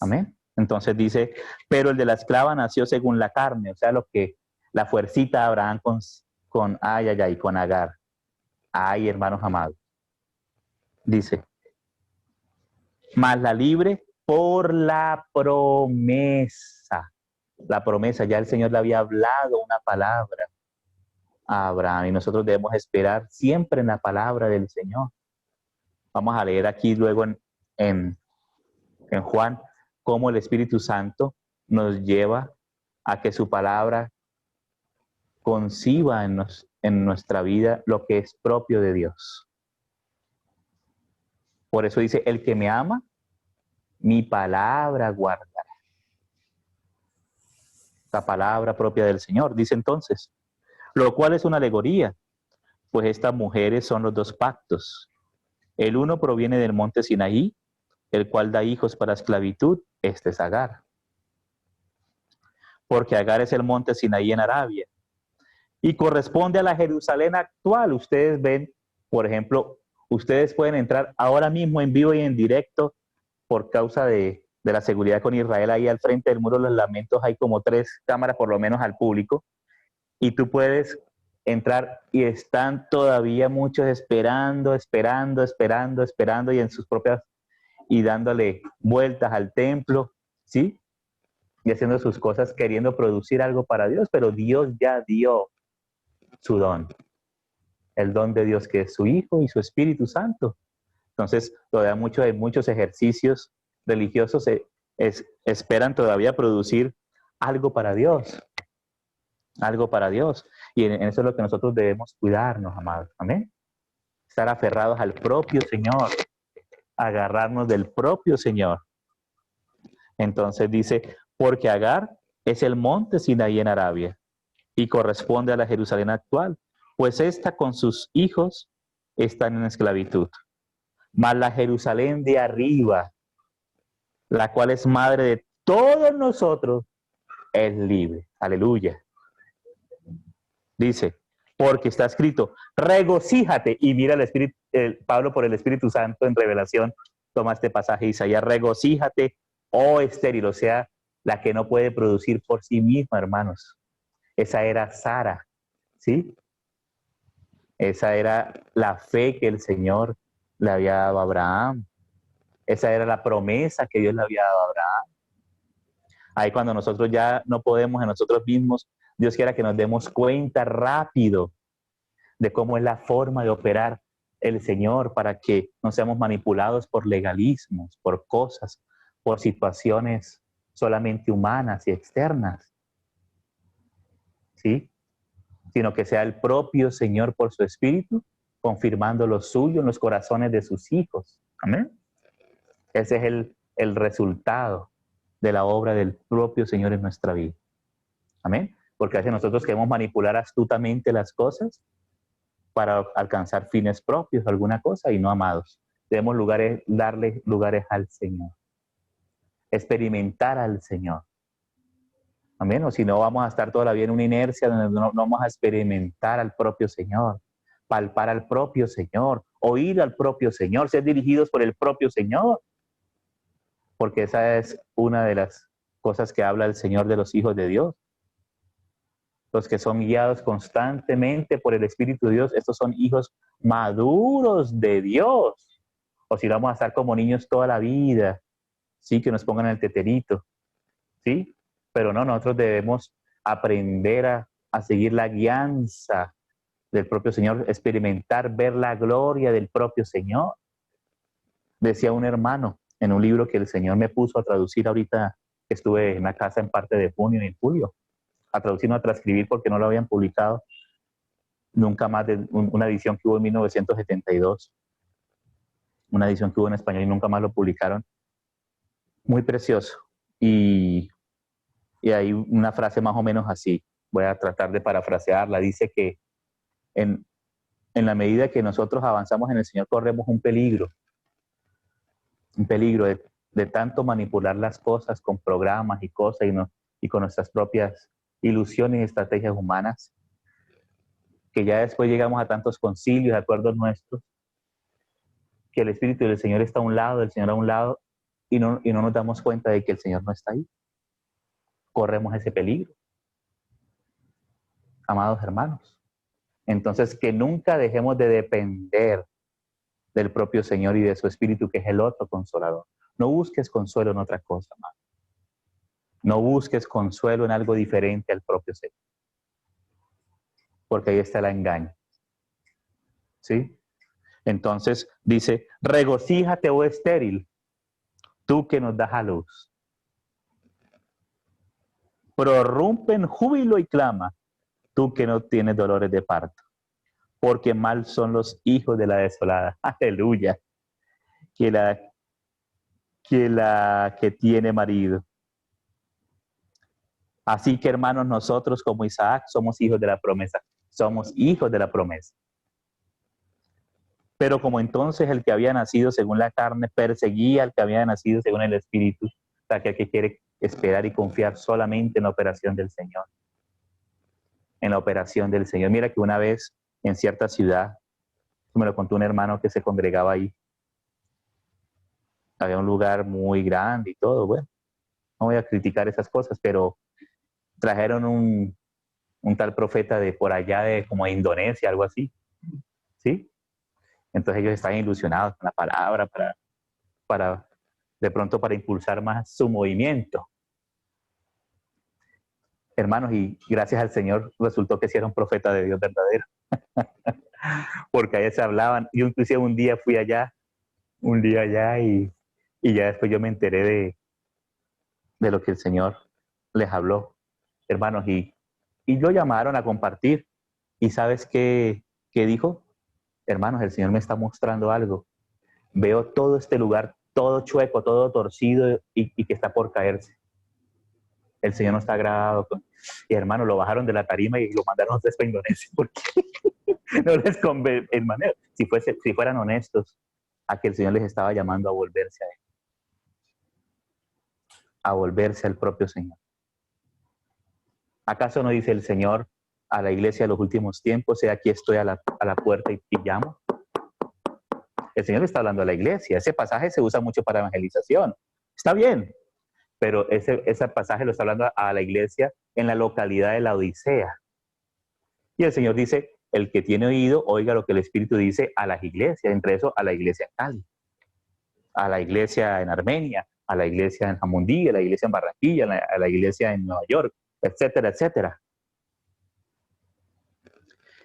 Amén. Entonces dice, pero el de la esclava nació según la carne, o sea, lo que la fuercita de Abraham con con Agar. Ay, hermanos amados. Dice, más la libre por la promesa. La promesa, ya el Señor le había hablado una palabra a Abraham, y nosotros debemos esperar siempre en la palabra del Señor. Vamos a leer aquí luego en Juan cómo el Espíritu Santo nos lleva a que su palabra conciba en nuestra vida lo que es propio de Dios. Por eso dice, el que me ama, mi palabra guardará. La palabra propia del Señor, dice entonces, lo cual es una alegoría, pues estas mujeres son los 2 pactos. El uno proviene del monte Sinaí, el cual da hijos para esclavitud, este es Agar. Porque Agar es el monte Sinaí en Arabia, y corresponde a la Jerusalén actual. Ustedes ven, por ejemplo, ustedes pueden entrar ahora mismo en vivo y en directo por causa de la seguridad con Israel. Ahí al frente del Muro de los Lamentos hay como 3 cámaras por lo menos al público, y tú puedes entrar y están todavía muchos esperando, y en sus propias, y dándole vueltas al templo, ¿sí? Y haciendo sus cosas queriendo producir algo para Dios, pero Dios ya dio su don, el don de Dios que es su Hijo y su Espíritu Santo. Entonces, todavía muchos ejercicios religiosos esperan todavía producir algo para Dios, algo para Dios. Y en eso es lo que nosotros debemos cuidarnos, amados. Amén. Estar aferrados al propio Señor, agarrarnos del propio Señor. Entonces dice, porque Agar es el monte Sinaí en Arabia y corresponde a la Jerusalén actual, pues esta con sus hijos están en esclavitud. Mas la Jerusalén de arriba, la cual es madre de todos nosotros, es libre. Aleluya. Dice, porque está escrito, regocíjate. Y mira Pablo por el Espíritu Santo en Revelación toma este pasaje, Isaías, regocíjate, oh estéril, o sea, la que no puede producir por sí misma, hermanos. Esa era Sara, ¿sí? Esa era la fe que el Señor le había dado a Abraham. Esa era la promesa que Dios le había dado a Abraham. Ahí cuando nosotros ya no podemos en nosotros mismos, Dios quiera que nos demos cuenta rápido de cómo es la forma de operar el Señor para que no seamos manipulados por legalismos, por cosas, por situaciones solamente humanas y externas, ¿sí? Sino que sea el propio Señor por su Espíritu confirmando lo suyo en los corazones de sus hijos. Amén. Ese es el resultado de la obra del propio Señor en nuestra vida. Amén. Porque a veces nosotros queremos manipular astutamente las cosas para alcanzar fines propios, alguna cosa, y no, amados. Debemos darle lugares al Señor. Experimentar al Señor. Amén. O si no, vamos a estar toda la vida en una inercia donde no vamos a experimentar al propio Señor, palpar al propio Señor, oír al propio Señor, ser dirigidos por el propio Señor. Porque esa es una de las cosas que habla el Señor de los hijos de Dios. Los que son guiados constantemente por el Espíritu de Dios, estos son hijos maduros de Dios. O si vamos a estar como niños toda la vida, sí, que nos pongan el teterito, sí, pero no, nosotros debemos aprender a seguir la guianza del propio Señor, experimentar, ver la gloria del propio Señor. Decía un hermano en un libro que el Señor me puso a traducir ahorita, estuve en la casa en parte de junio y en julio, a traducir, no a transcribir porque no lo habían publicado nunca más, de una edición que hubo en 1972, una edición que hubo en español y nunca más lo publicaron. Muy precioso. Y hay una frase más o menos así, voy a tratar de parafrasearla, dice que en la medida que nosotros avanzamos en el Señor corremos un peligro de tanto manipular las cosas con programas y cosas y con nuestras propias ilusiones y estrategias humanas, que ya después llegamos a tantos concilios, acuerdos nuestros, que el Espíritu del Señor está a un lado, del Señor a un lado, y no nos damos cuenta de que el Señor no está ahí. Corremos ese peligro, amados hermanos. Entonces, que nunca dejemos de depender del propio Señor y de su Espíritu, que es el otro consolador. No busques consuelo en otra cosa, amado. No busques consuelo en algo diferente al propio Señor, porque ahí está el engaño. ¿Sí? Entonces dice, regocíjate, oh estéril, tú que nos das a luz. Prorrumpe en júbilo y clama, tú que no tienes dolores de parto, porque mal son los hijos de la desolada. Aleluya. Que la que tiene marido. Así que, hermanos, nosotros como Isaac somos hijos de la promesa. Somos hijos de la promesa. Pero como entonces el que había nacido según la carne perseguía al que había nacido según el Espíritu, o sea, que quiere esperar y confiar solamente en la operación del Señor. En la operación del Señor. Mira que una vez en cierta ciudad, me lo contó un hermano que se congregaba ahí. Había un lugar muy grande y todo, bueno, no voy a criticar esas cosas, pero trajeron un tal profeta de por allá, de como de Indonesia, algo así, ¿sí? Entonces ellos estaban ilusionados con la palabra para de pronto para impulsar más su movimiento. Hermanos, y gracias al Señor resultó que sí era un profeta de Dios verdadero. Porque allá se hablaban. Yo inclusive un día y ya después yo me enteré de lo que el Señor les habló, hermanos, y lo llamaron a compartir. ¿Y sabes qué dijo? Hermanos, el Señor me está mostrando algo. Veo todo este lugar, todo chueco, todo torcido y que está por caerse. El Señor no está agradado con... Y hermano, lo bajaron de la tarima y lo mandaron a ustedes para Indonesia porque no les conviene, en manera, si fueran honestos, a que el Señor les estaba llamando a volverse a Él, a volverse al propio Señor. ¿Acaso no dice el Señor a la iglesia de los últimos tiempos, aquí estoy a la puerta y llamo? El Señor le está hablando a la iglesia. Ese pasaje se usa mucho para evangelización. Está bien, pero ese pasaje lo está hablando a la iglesia en la localidad de la Odisea. Y el Señor dice, el que tiene oído, oiga lo que el Espíritu dice a las iglesias, entre eso a la iglesia en Cali, a la iglesia en Armenia, a la iglesia en Jamundí, a la iglesia en Barranquilla, a la iglesia en Nueva York, etcétera, etcétera.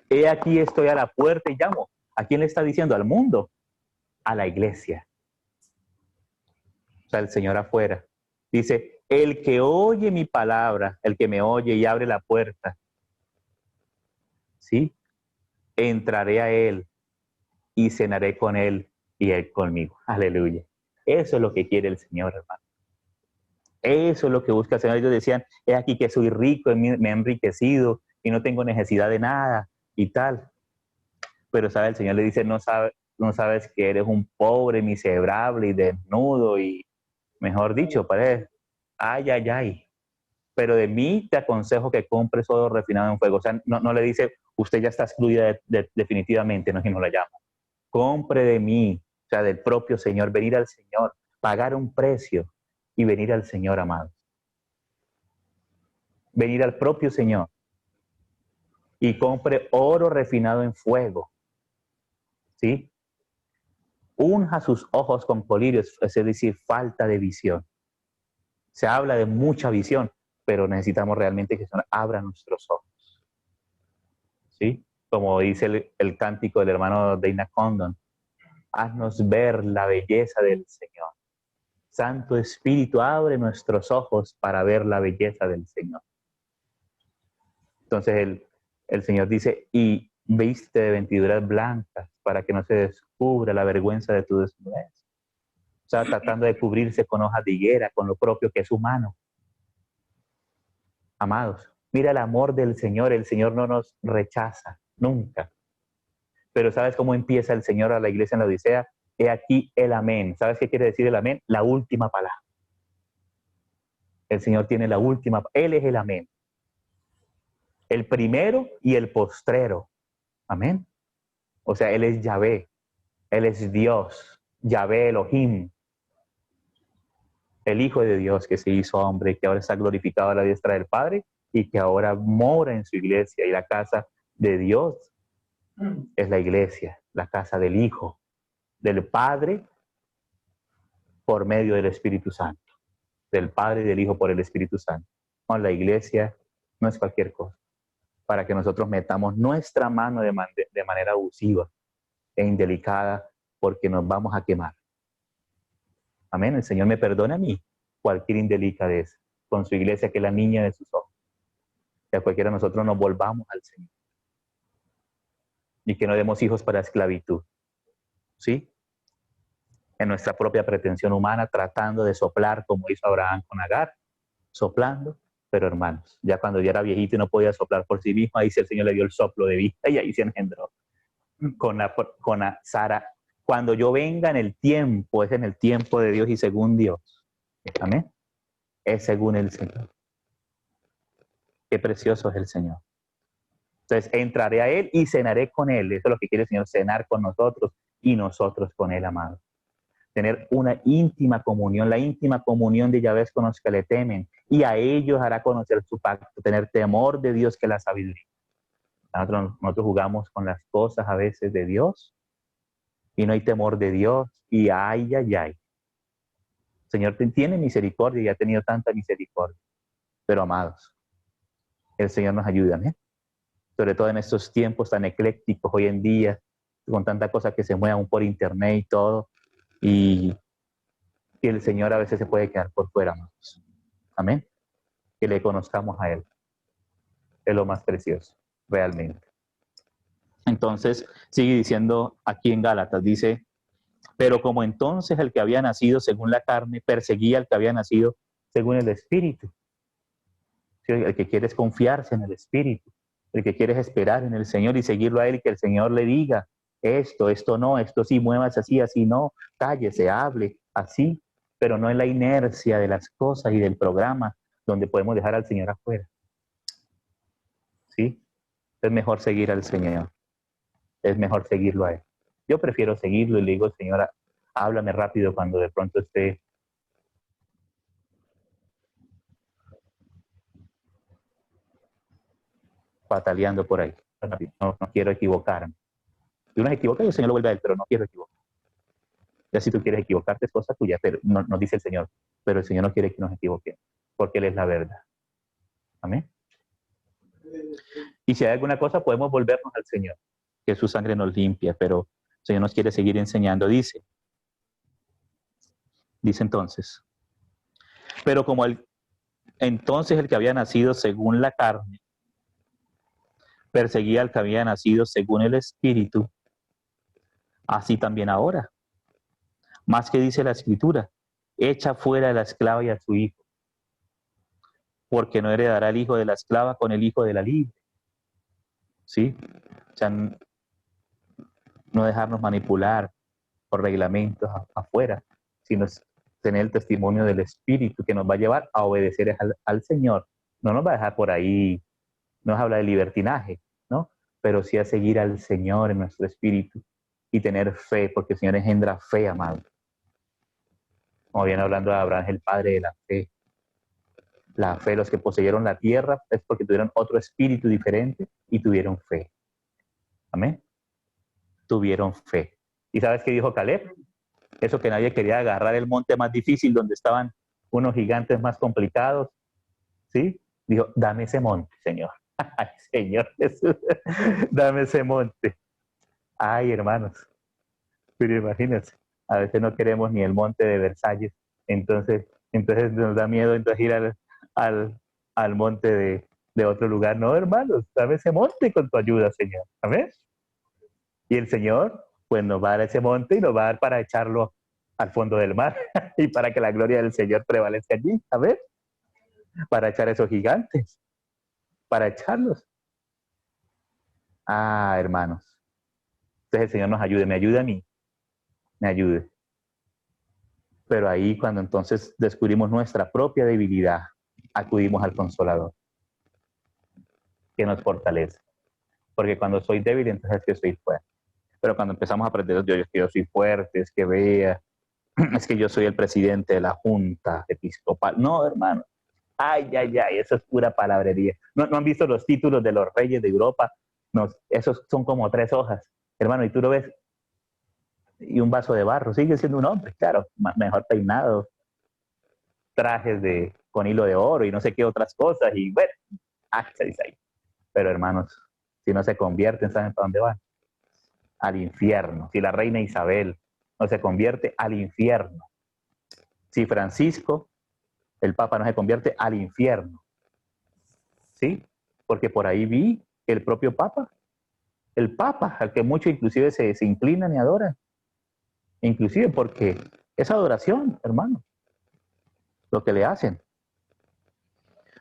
He aquí estoy a la puerta y llamo. ¿A quién le está diciendo? Al mundo, a la iglesia. O sea, el Señor afuera. Dice, el que oye mi palabra, el que me oye y abre la puerta, ¿sí? Entraré a él y cenaré con él y él conmigo. Aleluya. Eso es lo que quiere el Señor, hermano. Eso es lo que busca el Señor. Ellos decían, es aquí que soy rico, me he enriquecido y no tengo necesidad de nada y tal. Pero sabe, el Señor le dice, no sabes que eres un pobre, miserable y desnudo y, mejor dicho, parece, ay, ay, ay. Pero de mí te aconsejo que compres oro refinado en fuego. O sea, no le dice, usted ya está excluida definitivamente, no es que no la llama. Compre de mí, o sea, del propio Señor, venir al Señor, pagar un precio y venir al Señor, amado. Venir al propio Señor y compre oro refinado en fuego, ¿sí? Unja sus ojos con colirios, es decir, falta de visión. Se habla de mucha visión, pero necesitamos realmente que el Señor abra nuestros ojos, ¿sí? Como dice el cántico del hermano Dana Condon, haznos ver la belleza del Señor. Santo Espíritu, abre nuestros ojos para ver la belleza del Señor. Entonces el Señor dice, y viste de vestiduras blancas para que no se descubra la vergüenza de tu desnudez. O sea, tratando de cubrirse con hojas de higuera, con lo propio que es humano. Amados, mira el amor del Señor. El Señor no nos rechaza, nunca. Pero ¿sabes cómo empieza el Señor a la iglesia en la Odisea? He aquí el amén. ¿Sabes qué quiere decir el amén? La última palabra. El Señor tiene la última, Él es el amén. El primero y el postrero. Amén. O sea, Él es Yahvé. Él es Dios. Yahvé Elohim. El Hijo de Dios que se hizo hombre, que ahora está glorificado a la diestra del Padre y que ahora mora en su iglesia. Y la casa de Dios es la iglesia, la casa del Hijo, del Padre por medio del Espíritu Santo. Del Padre y del Hijo por el Espíritu Santo. No, la iglesia no es cualquier cosa. Para que nosotros metamos nuestra mano de manera abusiva e indelicada, porque nos vamos a quemar. Amén. El Señor me perdone a mí cualquier indelicadez con su iglesia, que es la niña de sus ojos. Que a cualquiera de nosotros nos volvamos al Señor. Y que no demos hijos para esclavitud. ¿Sí? En nuestra propia pretensión humana, tratando de soplar como hizo Abraham con Agar, soplando. Pero hermanos, ya cuando ya era viejito y no podía soplar por sí mismo, ahí sí el Señor le dio el soplo de vida y ahí se engendró con Sara. Cuando yo venga en el tiempo, es en el tiempo de Dios y según Dios. Amén. Es según el Señor. Qué precioso es el Señor. Entonces entraré a Él y cenaré con Él. Eso es lo que quiere el Señor, cenar con nosotros y nosotros con Él, amado. Tener una íntima comunión, la íntima comunión de Yahvé con los que le temen, y a ellos hará conocer su pacto, tener temor de Dios que la sabiduría. Nosotros jugamos con las cosas a veces de Dios y no hay temor de Dios y ay, ay, ay. El Señor tiene misericordia y ha tenido tanta misericordia. Pero amados, el Señor nos ayuda, ¿eh? Sobre todo en estos tiempos tan eclécticos hoy en día, con tanta cosa que se mueve aún por internet y todo, y el Señor a veces se puede quedar por fuera, amados. Amén. Que le conozcamos a Él. Es lo más precioso, realmente. Entonces, sigue diciendo aquí en Gálatas, dice, pero como entonces el que había nacido según la carne perseguía al que había nacido según el Espíritu. ¿Sí? El que quiere es confiarse en el Espíritu, el que quiere es esperar en el Señor y seguirlo a Él y que el Señor le diga, esto no, esto sí, muevas así, así no, cállese, hable, así, pero no en la inercia de las cosas y del programa donde podemos dejar al Señor afuera. ¿Sí? Es mejor seguir al Señor, es mejor seguirlo a Él. Yo prefiero seguirlo y le digo, Señora, háblame rápido cuando de pronto esté pataleando por ahí. No quiero equivocarme. Si uno se equivoca, el Señor lo vuelve a Él, pero no quiero equivocar. Ya si tú quieres equivocarte es cosa tuya, pero nos dice el Señor. Pero el Señor no quiere que nos equivoquemos, porque Él es la verdad. Amén. Y si hay alguna cosa, podemos volvernos al Señor, que su sangre nos limpia, pero el Señor nos quiere seguir enseñando. Dice, Dice entonces, pero como entonces el que había nacido según la carne perseguía al que había nacido según el Espíritu, así también ahora. Más que dice la Escritura, echa fuera a la esclava y a su hijo, porque no heredará el hijo de la esclava con el hijo de la libre. ¿Sí? O sea, no dejarnos manipular por reglamentos afuera, sino tener el testimonio del Espíritu que nos va a llevar a obedecer al Señor. No nos va a dejar por ahí, no nos habla de libertinaje, ¿no? Pero sí a seguir al Señor en nuestro espíritu y tener fe, porque el Señor engendra fe, amado. Como viene hablando de Abraham, el padre de la fe. La fe, los que poseyeron la tierra, es porque tuvieron otro espíritu diferente y tuvieron fe. Amén. Tuvieron fe. ¿Y sabes qué dijo Caleb? Eso que nadie quería agarrar el monte más difícil donde estaban unos gigantes más complicados. ¿Sí? Dijo, dame ese monte, Señor. Ay, Señor Jesús, dame ese monte. Ay, hermanos, pero imagínense, a veces no queremos ni el monte de Versalles, entonces nos da miedo entonces ir al monte de otro lugar. No, hermanos, dame ese monte con tu ayuda, Señor. Amén. Y el Señor, pues nos va a dar ese monte y nos va a dar para echarlo al fondo del mar y para que la gloria del Señor prevalezca allí. Amén. Para echar esos gigantes, para echarlos. Ah, hermanos. Entonces el Señor nos ayude, me ayude a mí, me ayude. Pero ahí cuando entonces descubrimos nuestra propia debilidad, acudimos al Consolador, que nos fortalece. Porque cuando soy débil, entonces es que soy fuerte. Pero cuando empezamos a aprender, es que yo soy fuerte, es que vea, es que yo soy el presidente de la Junta Episcopal. No, hermano. Ay, ay, ay, eso es pura palabrería. ¿No han visto los títulos de los reyes de Europa? No, esos son como 3 hojas. Hermano, y tú lo ves, y un vaso de barro, sigue siendo un hombre, claro, mejor peinado, trajes con hilo de oro y no sé qué otras cosas, y bueno, ahí. Pero hermanos, si no se convierten, ¿saben para dónde van? Al infierno. Si la reina Isabel no se convierte, al infierno. Si Francisco, el Papa, no se convierte, al infierno. ¿Sí? Porque por ahí vi el propio Papa, al que muchos inclusive se inclinan y adoran. Inclusive porque es adoración, hermano, lo que le hacen.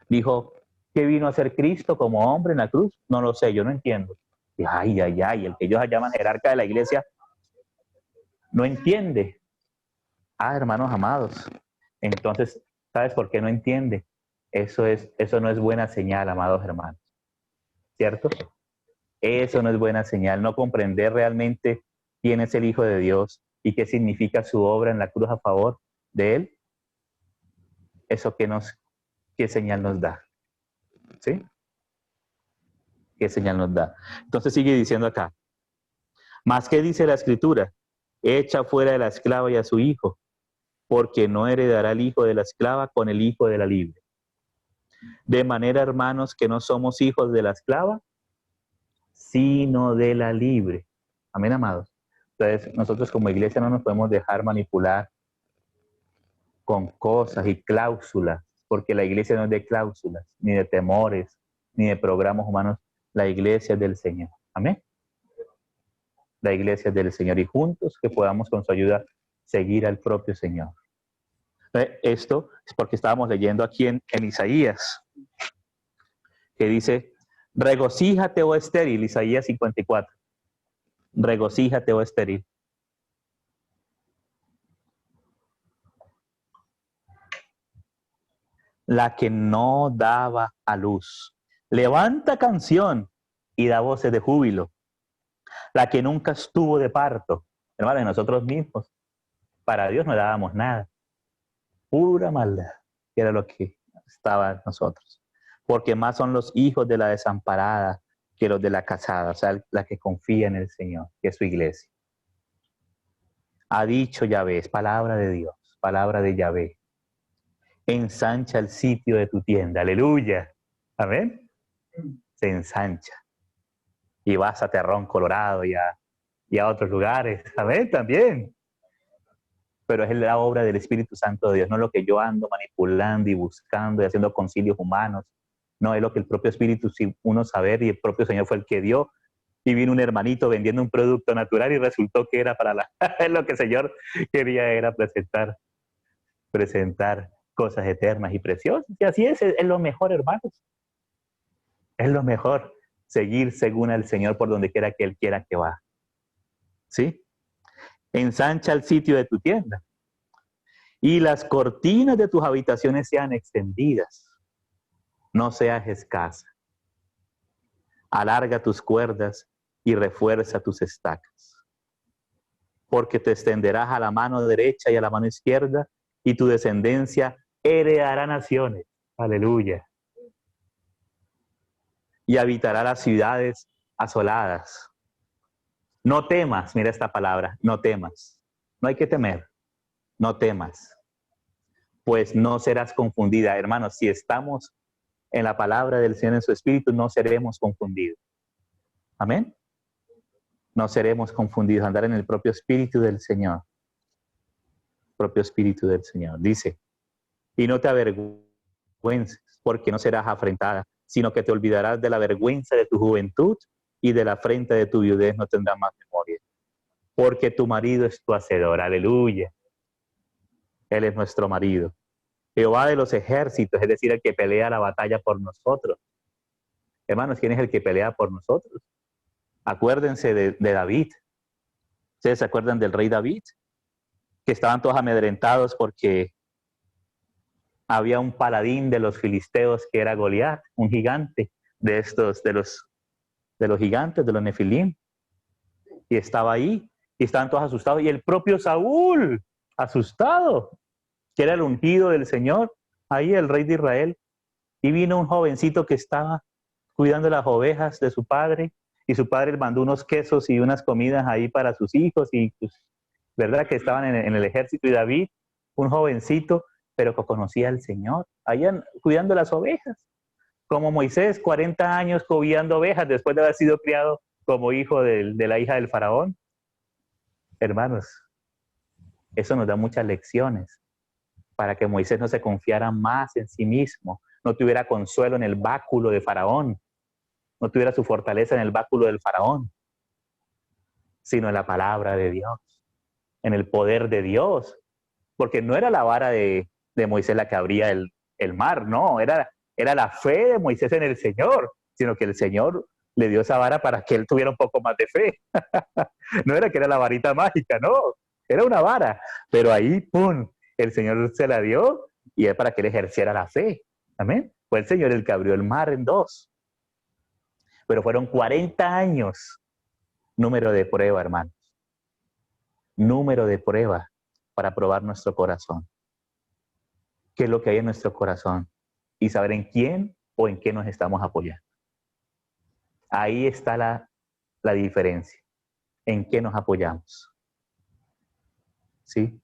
Dijo, ¿qué vino a hacer Cristo como hombre en la cruz? No lo sé, yo no entiendo. Y ay, ay, ay, el que ellos llaman jerarca de la iglesia no entiende. Ah, hermanos amados. Entonces, ¿sabes por qué no entiende? Eso no es buena señal, amados hermanos. ¿Cierto? Eso no es buena señal. No comprender realmente quién es el Hijo de Dios y qué significa su obra en la cruz a favor de Él. Eso qué señal nos da. ¿Sí? ¿Qué señal nos da? Entonces sigue diciendo acá. Más que dice la Escritura, echa fuera de la esclava y a su hijo, porque no heredará el hijo de la esclava con el hijo de la libre. De manera, hermanos, que no somos hijos de la esclava, sino de la libre. Amén, amados. Entonces, nosotros como iglesia no nos podemos dejar manipular con cosas y cláusulas, porque la iglesia no es de cláusulas, ni de temores, ni de programas humanos. La iglesia es del Señor. Amén. La iglesia es del Señor y juntos que podamos con su ayuda seguir al propio Señor. Esto es porque estábamos leyendo aquí en Isaías, que dice, regocíjate, oh estéril, Isaías 54. Regocíjate, oh estéril. La que no daba a luz. Levanta canción y da voces de júbilo. La que nunca estuvo de parto. Hermanos, nosotros mismos, para Dios no dábamos nada. Pura maldad, que era lo que estaba en nosotros. Porque más son los hijos de la desamparada que los de la casada, o sea, la que confía en el Señor, que es su iglesia. Ha dicho Yahvé, es palabra de Dios, palabra de Yahvé. Ensancha el sitio de tu tienda, aleluya. Amén. Se ensancha. Y vas a Terrón Colorado y a otros lugares. Amén, también. pero es la obra del Espíritu Santo de Dios, no lo que yo ando manipulando y buscando y haciendo concilios humanos. No, es lo que el propio Espíritu, si uno saber, y el propio Señor fue el que dio. Y vino un hermanito vendiendo un producto natural y resultó que era para lo que el Señor quería era presentar cosas eternas y preciosas. Y así es lo mejor, hermanos. Es lo mejor, seguir según el Señor por donde quiera que Él quiera que va. ¿Sí? Ensancha el sitio de tu tienda y las cortinas de tus habitaciones sean extendidas. No seas escasa. Alarga tus cuerdas y refuerza tus estacas. Porque te extenderás a la mano derecha y a la mano izquierda, y tu descendencia heredará naciones. Aleluya. Y habitará las ciudades asoladas. No temas, mira esta palabra, no temas. No hay que temer, no temas. Pues no serás confundida. Hermanos, si estamos en la palabra del Señor en su Espíritu, no seremos confundidos. Amén. No seremos confundidos, andar en el propio Espíritu del Señor. Propio Espíritu del Señor. Dice, y no te avergüences, porque no serás afrentada, sino que te olvidarás de la vergüenza de tu juventud y de la afrenta de tu viudez no tendrás más memoria. Porque tu marido es tu hacedor. Aleluya. Él es nuestro marido. Jehová de los ejércitos, es decir, el que pelea la batalla por nosotros. Hermanos, ¿quién es el que pelea por nosotros? Acuérdense de David. ¿Ustedes se acuerdan del rey David? Que estaban todos amedrentados porque había un paladín de los filisteos que era Goliat, un gigante de los gigantes, de los nefilim. Y estaba ahí, y estaban todos asustados. Y el propio Saúl, asustado, que era el ungido del Señor, ahí el rey de Israel. Y vino un jovencito que estaba cuidando las ovejas de su padre, y su padre le mandó unos quesos y unas comidas ahí para sus hijos, y pues, verdad que estaban en el ejército, y David, un jovencito, pero que conocía al Señor, allá cuidando las ovejas, como Moisés, 40 años cuidando ovejas, después de haber sido criado como hijo de la hija del faraón. Hermanos, eso nos da muchas lecciones, para que Moisés no se confiara más en sí mismo, no tuviera consuelo en el báculo de Faraón, no tuviera su fortaleza en el báculo del Faraón, sino en la palabra de Dios, en el poder de Dios, porque no era la vara de Moisés la que abría el mar, no, era la fe de Moisés en el Señor, sino que el Señor le dio esa vara para que él tuviera un poco más de fe. No era que era la varita mágica, no, era una vara, pero ahí, ¡pum!, el Señor se la dio y es para que él ejerciera la fe. Amén. Fue el Señor el que abrió el mar en dos. Pero fueron 40 años, número de prueba, hermanos. Número de prueba para probar nuestro corazón. ¿Qué es lo que hay en nuestro corazón? Y saber en quién o en qué nos estamos apoyando. Ahí está la diferencia. ¿En qué nos apoyamos? ¿Sí?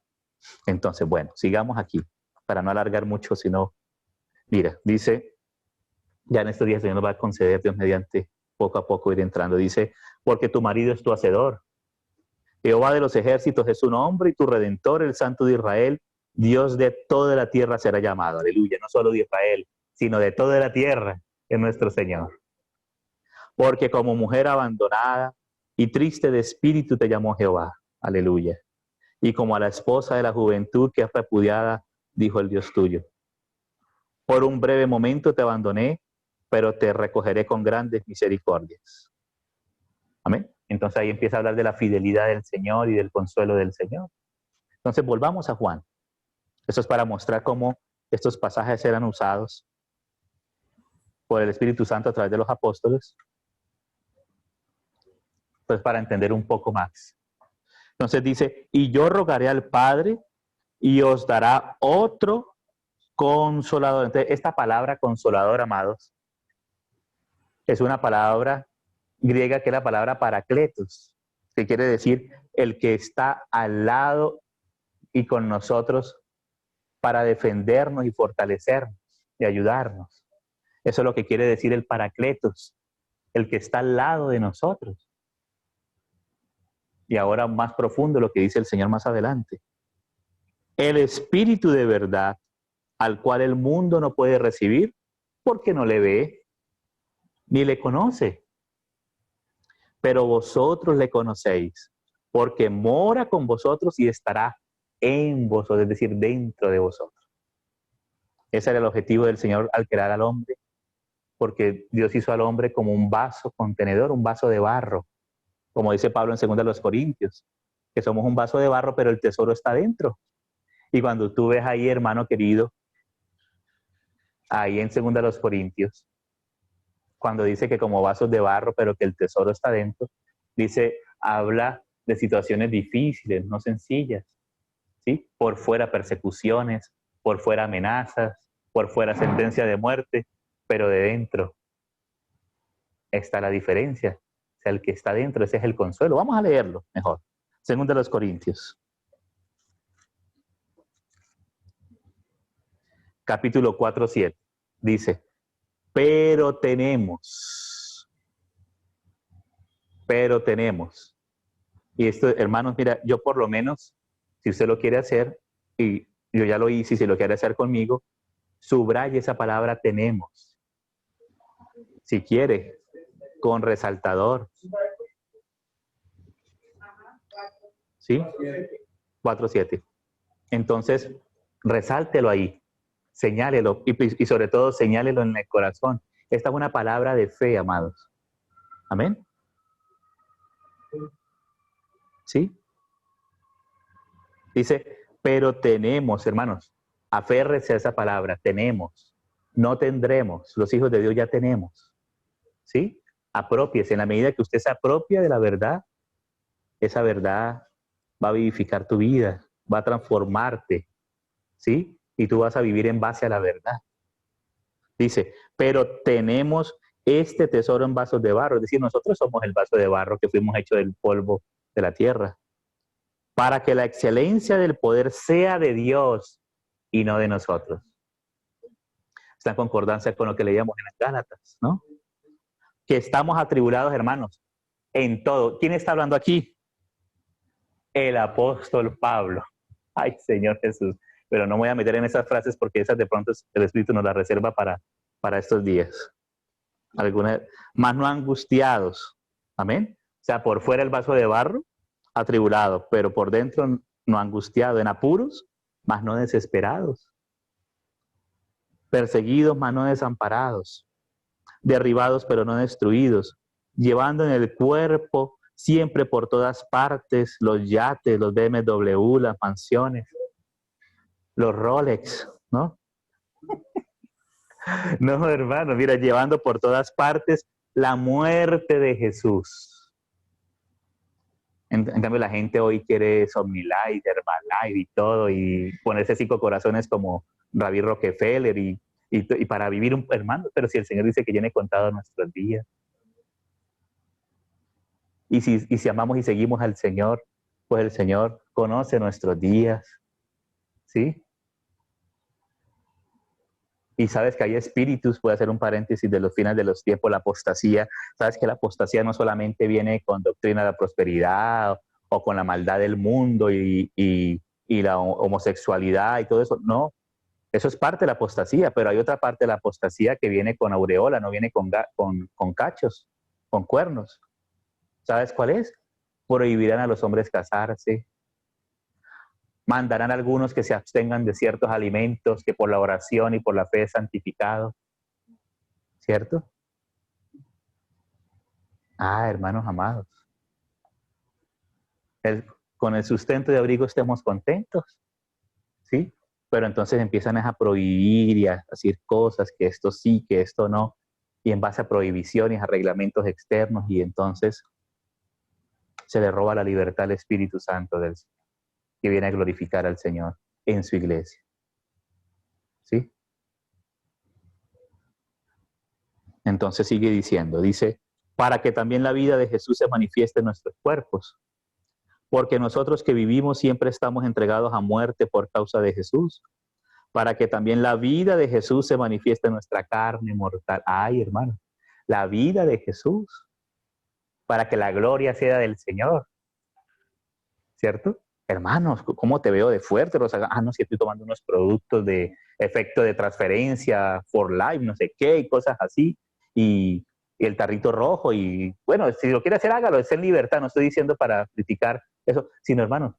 Entonces, bueno, sigamos aquí, para no alargar mucho, sino, mira, dice, ya en estos días el Señor nos va a conceder, Dios mediante, poco a poco ir entrando, dice, porque tu marido es tu hacedor. Jehová de los ejércitos es su nombre y tu Redentor, el Santo de Israel, Dios de toda la tierra será llamado. Aleluya, no solo de Israel, sino de toda la tierra es nuestro Señor. Porque como mujer abandonada y triste de espíritu te llamó Jehová. Aleluya. Y como a la esposa de la juventud que es repudiada, dijo el Dios tuyo. Por un breve momento te abandoné, pero te recogeré con grandes misericordias. Amén. Entonces ahí empieza a hablar de la fidelidad del Señor y del consuelo del Señor. Entonces volvamos a Juan. Esto es para mostrar cómo estos pasajes eran usados por el Espíritu Santo a través de los apóstoles. Pues para entender un poco más. Entonces dice, y yo rogaré al Padre y os dará otro consolador. Entonces, esta palabra consolador, amados, es una palabra griega que es la palabra parakletos, que quiere decir el que está al lado y con nosotros para defendernos y fortalecernos y ayudarnos. Eso es lo que quiere decir el parakletos, el que está al lado de nosotros. Y ahora más profundo lo que dice el Señor más adelante. el Espíritu de verdad, al cual el mundo no puede recibir porque no le ve ni le conoce. Pero vosotros le conocéis, porque mora con vosotros y estará en vosotros, es decir, dentro de vosotros. Ese era el objetivo del Señor al crear al hombre, porque Dios hizo al hombre como un vaso contenedor, un vaso de barro, como dice Pablo en 2 Corintios, que somos un vaso de barro, pero el tesoro está dentro. Y cuando tú ves ahí, hermano querido, ahí en 2 Corintios, cuando dice que como vasos de barro, pero que el tesoro está dentro, dice, habla de situaciones difíciles, no sencillas, ¿sí? Por fuera persecuciones, por fuera amenazas, por fuera sentencia de muerte, pero de dentro está la diferencia. O sea, el que está dentro, ese es el consuelo. Vamos a leerlo mejor. 2 Corintios. Capítulo 4:7. Dice, pero tenemos. Y esto, hermanos, mira, yo por lo menos, si usted lo quiere hacer, y yo ya lo hice, y si lo quiere hacer conmigo, subraye esa palabra tenemos. Si quiere, con resaltador. ¿Sí? 4:7. Entonces, resáltelo ahí, señálelo, y sobre todo señálelo en el corazón. Esta es una palabra de fe, amados. Amén. ¿Sí? Dice, pero tenemos, hermanos, aférrese a esa palabra, tenemos, no tendremos, los hijos de Dios ya tenemos, ¿sí? Apropiese, en la medida que usted se apropia de la verdad, esa verdad va a vivificar tu vida, va a transformarte, ¿sí? Y tú vas a vivir en base a la verdad. Dice, pero tenemos este tesoro en vasos de barro, es decir, nosotros somos el vaso de barro que fuimos hechos del polvo de la tierra, para que la excelencia del poder sea de Dios y no de nosotros. Está en concordancia con lo que leíamos en las Gálatas, ¿no? Que estamos atribulados, hermanos, en todo. ¿Quién está hablando aquí? El apóstol Pablo. Ay, Señor Jesús. Pero no me voy a meter en esas frases porque esas de pronto el Espíritu nos las reserva para estos días. Algunas, más no angustiados. Amén. O sea, por fuera el vaso de barro, atribulado, pero por dentro no angustiado, en apuros, más no desesperados. Perseguidos, mas no desamparados, derribados, pero no destruidos, llevando en el cuerpo siempre por todas partes los yates, los BMW, las mansiones, los Rolex, ¿no? No, hermano, mira, llevando por todas partes la muerte de Jesús. En cambio, la gente hoy quiere Somnilife, Herbalife y todo, y ponerse 5 corazones como Rabí Rockefeller y para vivir un hermano, pero si el Señor dice que tiene contado nuestros días. Y si amamos y seguimos al Señor, pues el Señor conoce nuestros días, ¿sí? Y sabes que hay espíritus, voy a hacer un paréntesis de los fines de los tiempos, la apostasía. Sabes que la apostasía no solamente viene con doctrina de la prosperidad o con la maldad del mundo y la homosexualidad y todo eso. No, eso es parte de la apostasía, pero hay otra parte de la apostasía que viene con aureola, no viene con cachos, con cuernos. ¿Sabes cuál es? Prohibirán a los hombres casarse, mandarán a algunos que se abstengan de ciertos alimentos que por la oración y por la fe es santificado. ¿Cierto? Ah, hermanos amados. Con el sustento de abrigo estemos contentos, ¿sí? Pero entonces empiezan a prohibir y a decir cosas, que esto sí, que esto no, y en base a prohibiciones, a reglamentos externos, y entonces se le roba la libertad al Espíritu Santo del Señor, que viene a glorificar al Señor en su iglesia. ¿Sí? Entonces sigue diciendo, dice, para que también la vida de Jesús se manifieste en nuestros cuerpos, porque nosotros que vivimos siempre estamos entregados a muerte por causa de Jesús, para que también la vida de Jesús se manifieste en nuestra carne mortal. Ay, hermano, la vida de Jesús, para que la gloria sea del Señor, ¿cierto? hermanos, ¿cómo te veo de fuerte, Rosa? Ah, no, si estoy tomando unos productos de efecto de transferencia, for life, no sé qué, y cosas así, y el tarrito rojo, y bueno, si lo quiere hacer, hágalo, es en libertad, no estoy diciendo para criticar eso, sino, hermano,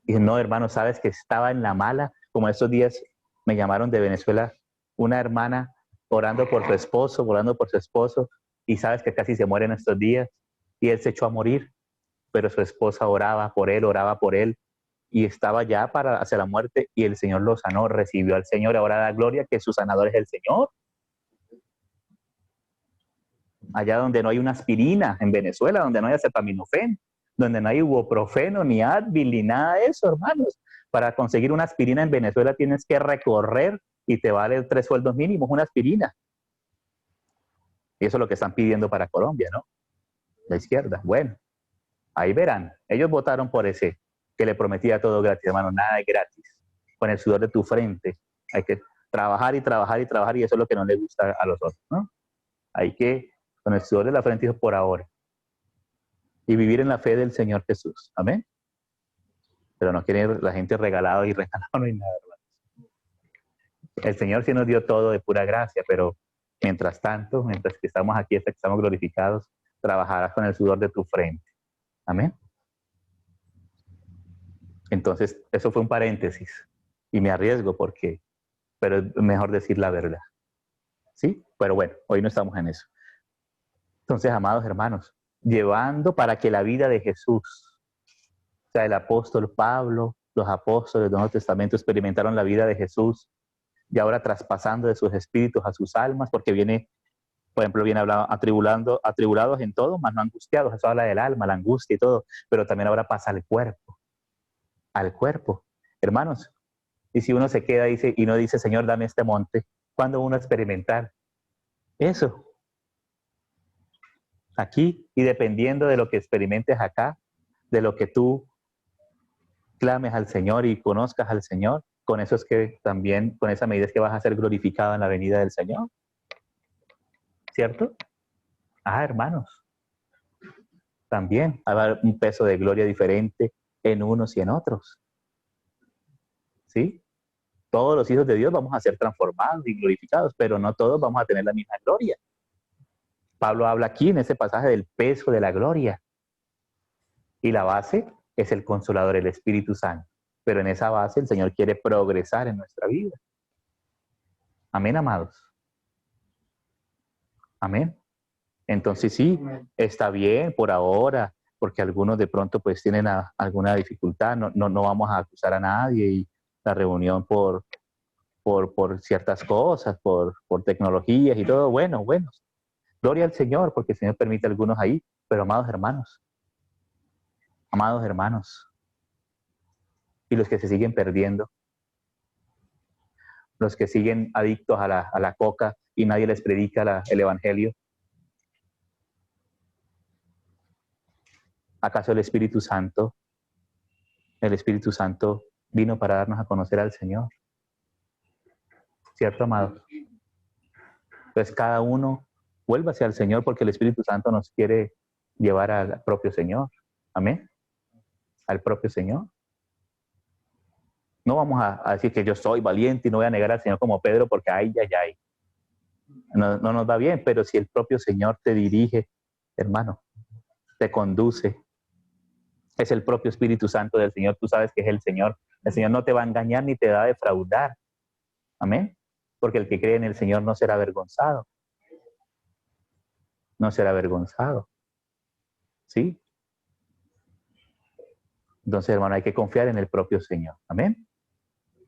y no, hermano, sabes que estaba en la mala, como estos días me llamaron de Venezuela, una hermana orando por su esposo, y sabes que casi se muere en estos días, y él se echó a morir, pero su esposa oraba por él, y estaba ya para hacia la muerte, y el Señor lo sanó, recibió al Señor, ahora da gloria que su sanador es el Señor. Allá donde no hay una aspirina, en Venezuela, donde no hay acetaminofén, donde no hay ibuprofeno, ni Advil, ni nada de eso, hermanos. Para conseguir una aspirina en Venezuela tienes que recorrer y te vale 3 sueldos mínimos una aspirina. Y eso es lo que están pidiendo para Colombia, ¿no? La izquierda. Bueno, ahí verán. Ellos votaron por ese que le prometía todo gratis, hermano, nada de gratis. Con el sudor de tu frente. Hay que trabajar y trabajar y trabajar, y eso es lo que no le gusta a los otros, ¿no? Hay que, con el sudor de la frente, por ahora. Y vivir en la fe del Señor Jesús. Amén. Pero no quiere la gente regalado y regalado, no hay nada, hermanos. El Señor sí nos dio todo de pura gracia, pero mientras tanto, mientras que estamos aquí, hasta que estamos glorificados, trabajarás con el sudor de tu frente. Amén. Entonces, eso fue un paréntesis. Y me arriesgo porque, pero es mejor decir la verdad. ¿Sí? Pero bueno, hoy no estamos en eso. Entonces, amados hermanos, llevando para que la vida de Jesús, o sea, el apóstol Pablo, los apóstoles del Nuevo Testamento experimentaron la vida de Jesús, y ahora traspasando de sus espíritus a sus almas, porque viene, por ejemplo, viene hablando, atribulados en todo, mas no angustiados. Eso habla del alma, la angustia y todo, pero también ahora pasa al cuerpo, al cuerpo. Hermanos, y si uno se queda y no dice, Señor, dame este monte, ¿cuándo uno experimentar eso? Aquí, y dependiendo de lo que experimentes acá, de lo que tú clames al Señor y conozcas al Señor, con eso es que también, con esa medida es que vas a ser glorificado en la venida del Señor. ¿Cierto? Ah, hermanos, también va a haber un peso de gloria diferente en unos y en otros. ¿Sí? Todos los hijos de Dios vamos a ser transformados y glorificados, pero no todos vamos a tener la misma gloria. Pablo habla aquí en ese pasaje del peso de la gloria. Y la base es el Consolador, el Espíritu Santo. Pero en esa base el Señor quiere progresar en nuestra vida. Amén, amados. Amén. Entonces sí, está bien por ahora, porque algunos de pronto pues tienen alguna dificultad, no vamos a acusar a nadie, y la reunión por ciertas cosas, por tecnologías y todo, bueno, gloria al Señor, porque el Señor permite a algunos ahí, pero amados hermanos, y los que se siguen perdiendo, los que siguen adictos a la coca y nadie les predica el Evangelio, ¿acaso el Espíritu Santo vino para darnos a conocer al Señor? ¿Cierto, amados? Entonces cada uno vuélvase al Señor, porque el Espíritu Santo nos quiere llevar al propio Señor. Amén. Al propio Señor. No vamos a decir que yo soy valiente y no voy a negar al Señor como Pedro, porque ay. No nos va bien, pero si el propio Señor te dirige, hermano, te conduce, es el propio Espíritu Santo del Señor, tú sabes que es el Señor. El Señor no te va a engañar ni te va a defraudar. Amén. Porque el que cree en el Señor no será avergonzado. No será avergonzado. ¿Sí? Entonces, hermano, hay que confiar en el propio Señor. Amén.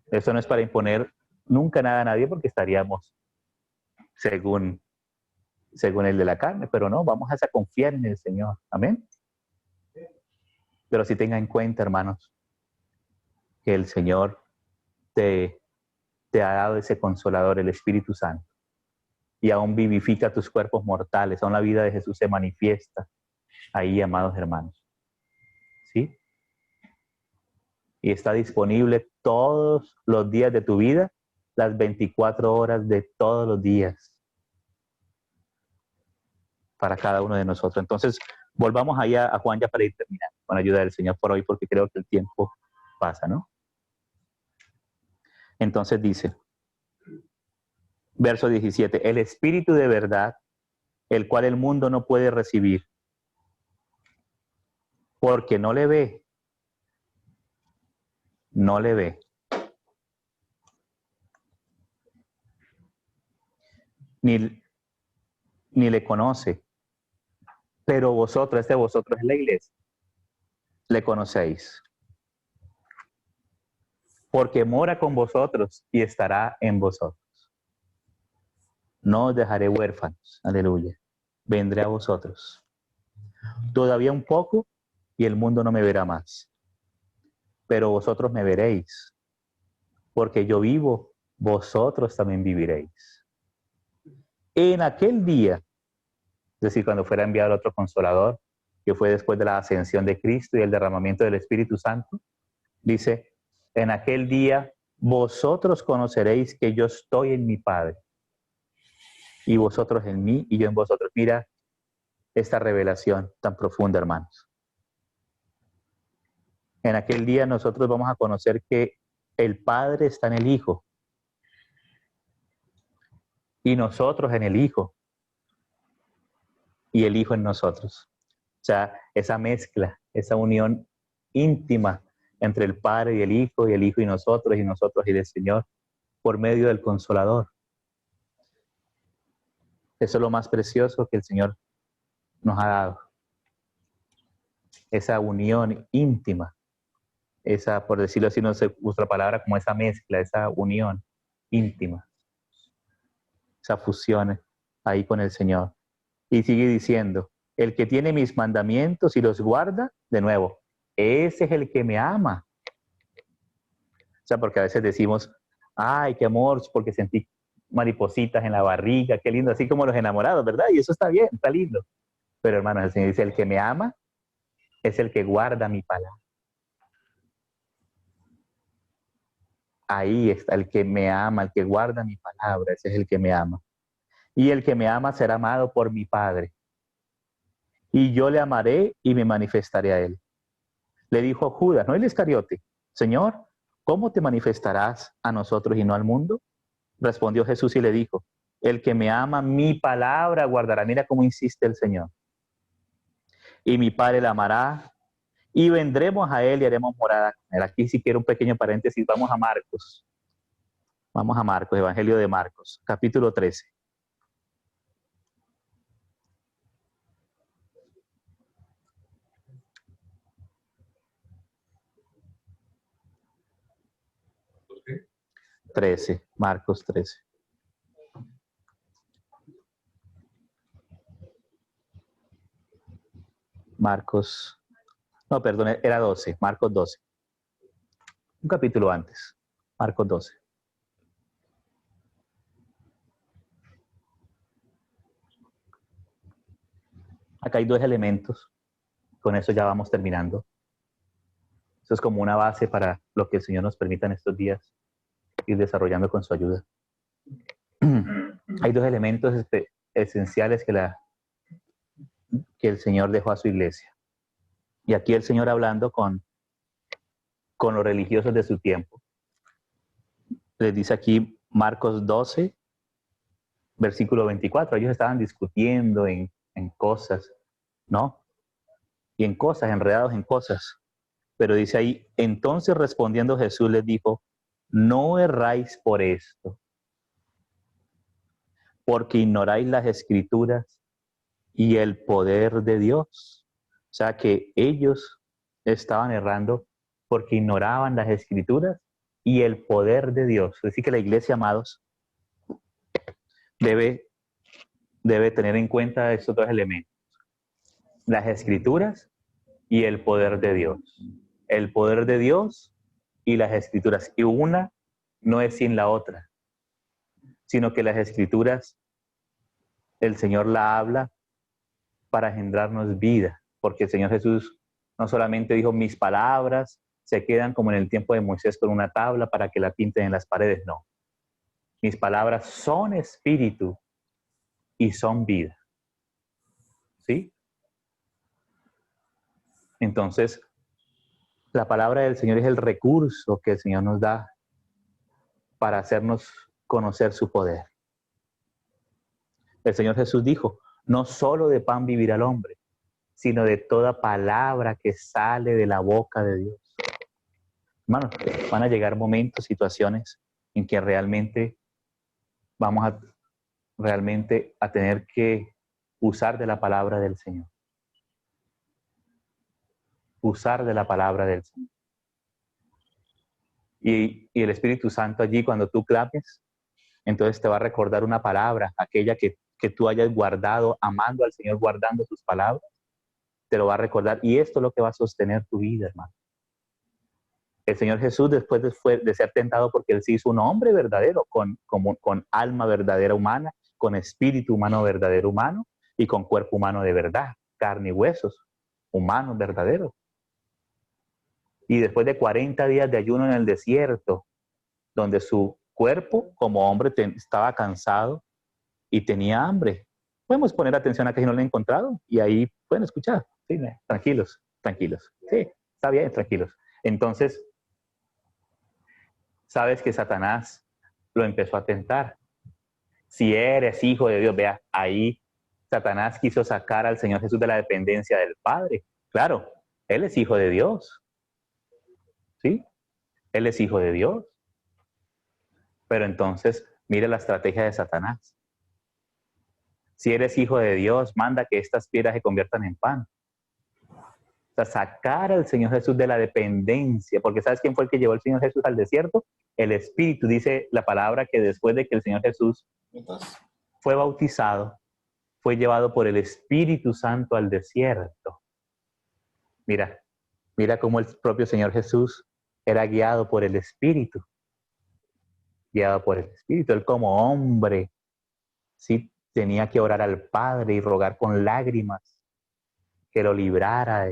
Eso no es para imponer nunca nada a nadie, porque estaríamos según el de la carne, pero no, vamos a confiar en el Señor. Amén. Pero sí tenga en cuenta, hermanos, que el Señor te ha dado ese Consolador, el Espíritu Santo, y aún vivifica tus cuerpos mortales, aún la vida de Jesús se manifiesta ahí, amados hermanos. ¿Sí? Y está disponible todos los días de tu vida, las 24 horas de todos los días, para cada uno de nosotros. Entonces, volvamos allá a Juan ya para ir terminando. con ayuda del Señor por hoy, porque creo que el tiempo pasa, ¿no? Entonces dice, verso 17, el Espíritu de verdad, el cual el mundo no puede recibir, porque no le ve, ni, ni le conoce, pero vosotros es la iglesia, le conocéis, porque mora con vosotros y estará en vosotros. No os dejaré huérfanos, aleluya, vendré a vosotros. Todavía un poco y el mundo no me verá más, pero vosotros me veréis, porque yo vivo, vosotros también viviréis. En aquel día, es decir, cuando fuera enviado el otro consolador, que fue después de la ascensión de Cristo y el derramamiento del Espíritu Santo, dice, en aquel día vosotros conoceréis que yo estoy en mi Padre, y vosotros en mí y yo en vosotros. Mira esta revelación tan profunda, hermanos. En aquel día nosotros vamos a conocer que el Padre está en el Hijo y nosotros en el Hijo y el Hijo en nosotros. O sea, esa mezcla, esa unión íntima entre el Padre y el Hijo y nosotros y el Señor por medio del Consolador. Eso es lo más precioso que el Señor nos ha dado. Esa unión íntima, esa, por decirlo así, no sé otra palabra, como esa mezcla, esa unión íntima, esa fusión ahí con el Señor. Y sigue diciendo, el que tiene mis mandamientos y los guarda, de nuevo, ese es el que me ama. O sea, porque a veces decimos, ay, qué amor, porque sentí maripositas en la barriga, qué lindo, así como los enamorados, ¿verdad? Y eso está bien, está lindo. Pero hermanos, el Señor dice, el que me ama es el que guarda mi palabra. Ahí está el que me ama, el que guarda mi palabra, ese es el que me ama. Y el que me ama será amado por mi Padre. Y yo le amaré y me manifestaré a él. Le dijo Judas, no el Iscariote, Señor, ¿cómo te manifestarás a nosotros y no al mundo? Respondió Jesús y le dijo, el que me ama, mi palabra guardará. Mira cómo insiste el Señor. Y mi Padre la amará y vendremos a él y haremos morada con él. Aquí si quiero un pequeño paréntesis, vamos a Marcos. Vamos a Marcos, Evangelio de Marcos, capítulo 13. Marcos 13. Marcos, no, perdón, era 12, Marcos 12. Un capítulo antes, Marcos 12. Acá hay dos elementos, con eso ya vamos terminando. Eso es como una base para lo que el Señor nos permita en estos días ir desarrollando con su ayuda. Hay dos elementos esenciales que el Señor dejó a su iglesia. Y aquí el Señor hablando con los religiosos de su tiempo. Les dice aquí Marcos 12, versículo 24. Ellos estaban discutiendo en cosas, ¿no? Y en cosas, enredados en cosas. Pero dice ahí, entonces respondiendo Jesús les dijo, no erráis por esto, porque ignoráis las escrituras y el poder de Dios. O sea que ellos estaban errando porque ignoraban las escrituras y el poder de Dios. Es decir, que la iglesia, amados, debe tener en cuenta estos dos elementos. Las escrituras y el poder de Dios. El poder de Dios y las escrituras. Y una no es sin la otra, sino que las escrituras, el Señor la habla para engendrarnos vida, porque el Señor Jesús no solamente dijo, mis palabras se quedan como en el tiempo de Moisés con una tabla para que la pinten en las paredes, no. Mis palabras son espíritu y son vida. ¿Sí? Entonces, la palabra del Señor es el recurso que el Señor nos da para hacernos conocer su poder. El Señor Jesús dijo, no solo de pan vivirá el hombre, sino de toda palabra que sale de la boca de Dios. Hermanos, van a llegar momentos, situaciones en que realmente vamos a tener que usar de la palabra del Señor. Usar de la palabra del Señor. Y el Espíritu Santo allí, cuando tú clames, entonces te va a recordar una palabra, aquella que tú hayas guardado, amando al Señor, guardando sus palabras, te lo va a recordar. Y esto es lo que va a sostener tu vida, hermano. El Señor Jesús, después de ser tentado, porque Él se hizo un hombre verdadero, con alma verdadera humana, con espíritu humano verdadero humano, y con cuerpo humano de verdad, carne y huesos, humanos verdaderos. Y después de 40 días de ayuno en el desierto, donde su cuerpo como hombre estaba cansado y tenía hambre. Podemos poner atención a que si no lo he encontrado y ahí pueden escuchar. Sí, tranquilos, tranquilos. Sí, está bien, tranquilos. Entonces, sabes que Satanás lo empezó a tentar. Si eres hijo de Dios, vea, ahí Satanás quiso sacar al Señor Jesús de la dependencia del Padre. Claro, Él es hijo de Dios. ¿Sí? Él es hijo de Dios. Pero entonces, mire la estrategia de Satanás. Si eres hijo de Dios, manda que estas piedras se conviertan en pan. O sea, sacar al Señor Jesús de la dependencia, porque ¿sabes quién fue el que llevó al Señor Jesús al desierto? El Espíritu. Dice la palabra que después de que el Señor Jesús fue bautizado, fue llevado por el Espíritu Santo al desierto. Mira, mira cómo el propio Señor Jesús era guiado por el Espíritu. Guiado por el Espíritu. Él como hombre, sí, tenía que orar al Padre y rogar con lágrimas que lo librara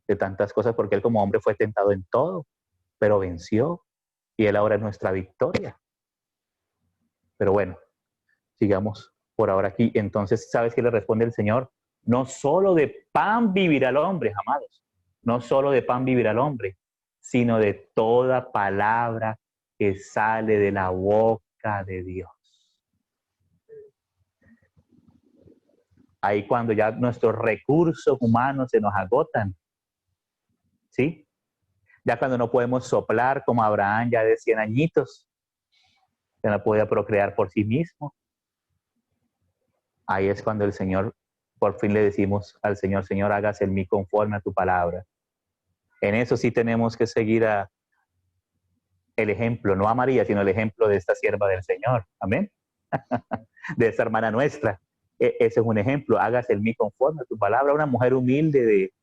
de tantas cosas, porque Él como hombre fue tentado en todo, pero venció. Y Él ahora es nuestra victoria. Pero bueno, sigamos por ahora aquí. Entonces, ¿sabes qué le responde el Señor? No solo de pan vivirá el hombre, amados. No solo de pan vivirá el hombre, sino de toda palabra que sale de la boca de Dios. Ahí cuando ya nuestros recursos humanos se nos agotan, ¿sí? Ya cuando no podemos soplar como Abraham ya de 100 añitos, ya no podía procrear por sí mismo. Ahí es cuando el Señor, por fin le decimos al Señor, Señor, hágase en mí conforme a tu palabra. En eso sí tenemos que seguir el ejemplo, no a María, sino el ejemplo de esta sierva del Señor. Amén. De esta hermana nuestra. Ese es un ejemplo, hágase en mí conforme a tu palabra. Una mujer humilde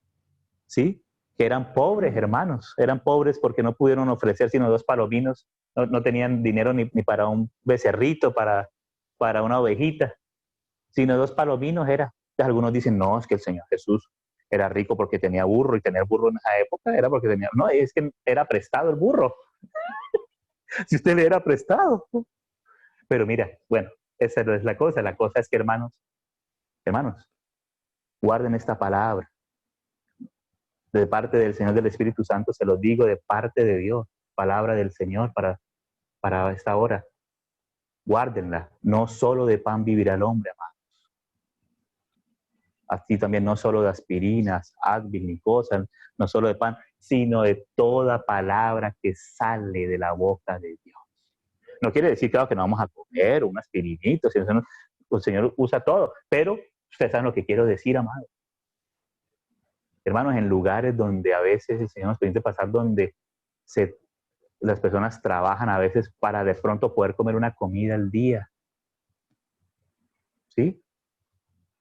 ¿sí? Que eran pobres, hermanos. Eran pobres porque no pudieron ofrecer sino 2 palominos. No tenían dinero ni para un becerrito, para una ovejita, sino 2 palominos era. Entonces, algunos dicen, no, es que el Señor Jesús era rico porque tenía burro, y tener burro en esa época era porque tenía... No, es que era prestado el burro. Si usted le era prestado. Pero mira, bueno, esa no es la cosa. La cosa es que, hermanos, guarden esta palabra. De parte del Señor, del Espíritu Santo, se los digo, de parte de Dios, palabra del Señor para esta hora. Guárdenla. No solo de pan vivirá el hombre, amados. Así también no solo de aspirinas, Advil ni cosas, no solo de pan, sino de toda palabra que sale de la boca de Dios. No quiere decir, claro, que no vamos a comer un aspirinito, sino el Señor usa todo, pero ustedes saben lo que quiero decir, amados. Hermanos, en lugares donde a veces el Señor nos permite pasar, donde las personas trabajan a veces para de pronto poder comer una comida al día, ¿sí?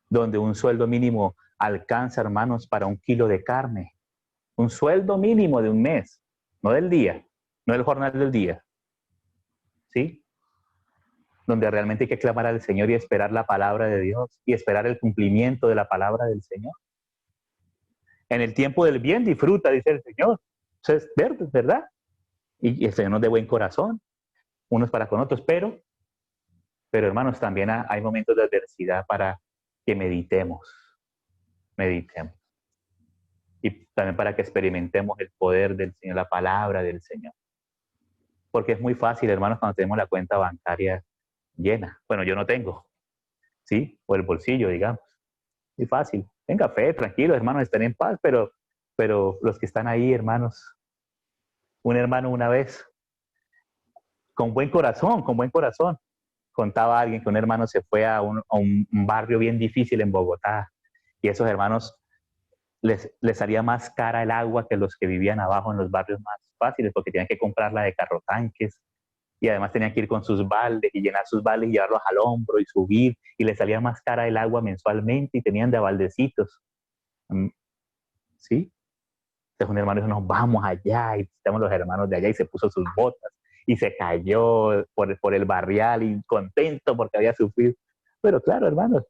Donde un sueldo mínimo alcanza, hermanos, para 1 kilo de carne. Un sueldo mínimo de un mes, no del día, no del jornal del día, ¿sí? Donde realmente hay que clamar al Señor y esperar la palabra de Dios y esperar el cumplimiento de la palabra del Señor. En el tiempo del bien disfruta, dice el Señor. Eso es verdad. Y el Señor nos dé buen corazón, unos para con otros, pero hermanos, también hay momentos de adversidad para que meditemos. y también para que experimentemos el poder del Señor, la palabra del Señor. Porque es muy fácil, hermanos, cuando tenemos la cuenta bancaria llena. Bueno, yo no tengo, ¿sí? O el bolsillo, digamos. Muy fácil. Tenga fe, tranquilos, hermanos, estén en paz, pero los que están ahí, hermanos, un hermano una vez, con buen corazón, contaba a alguien que un hermano se fue a un barrio bien difícil en Bogotá y esos hermanos les salía más cara el agua que los que vivían abajo en los barrios más fáciles porque tenían que comprarla de carro tanques y además tenían que ir con sus baldes y llenar sus baldes y llevarlos al hombro y subir y les salía más cara el agua mensualmente y tenían de baldecitos. ¿Sí? Entonces un hermano dijo, nos vamos allá y estamos los hermanos de allá y se puso sus botas y se cayó por el barrial y contento porque había sufrido. Pero claro, hermano,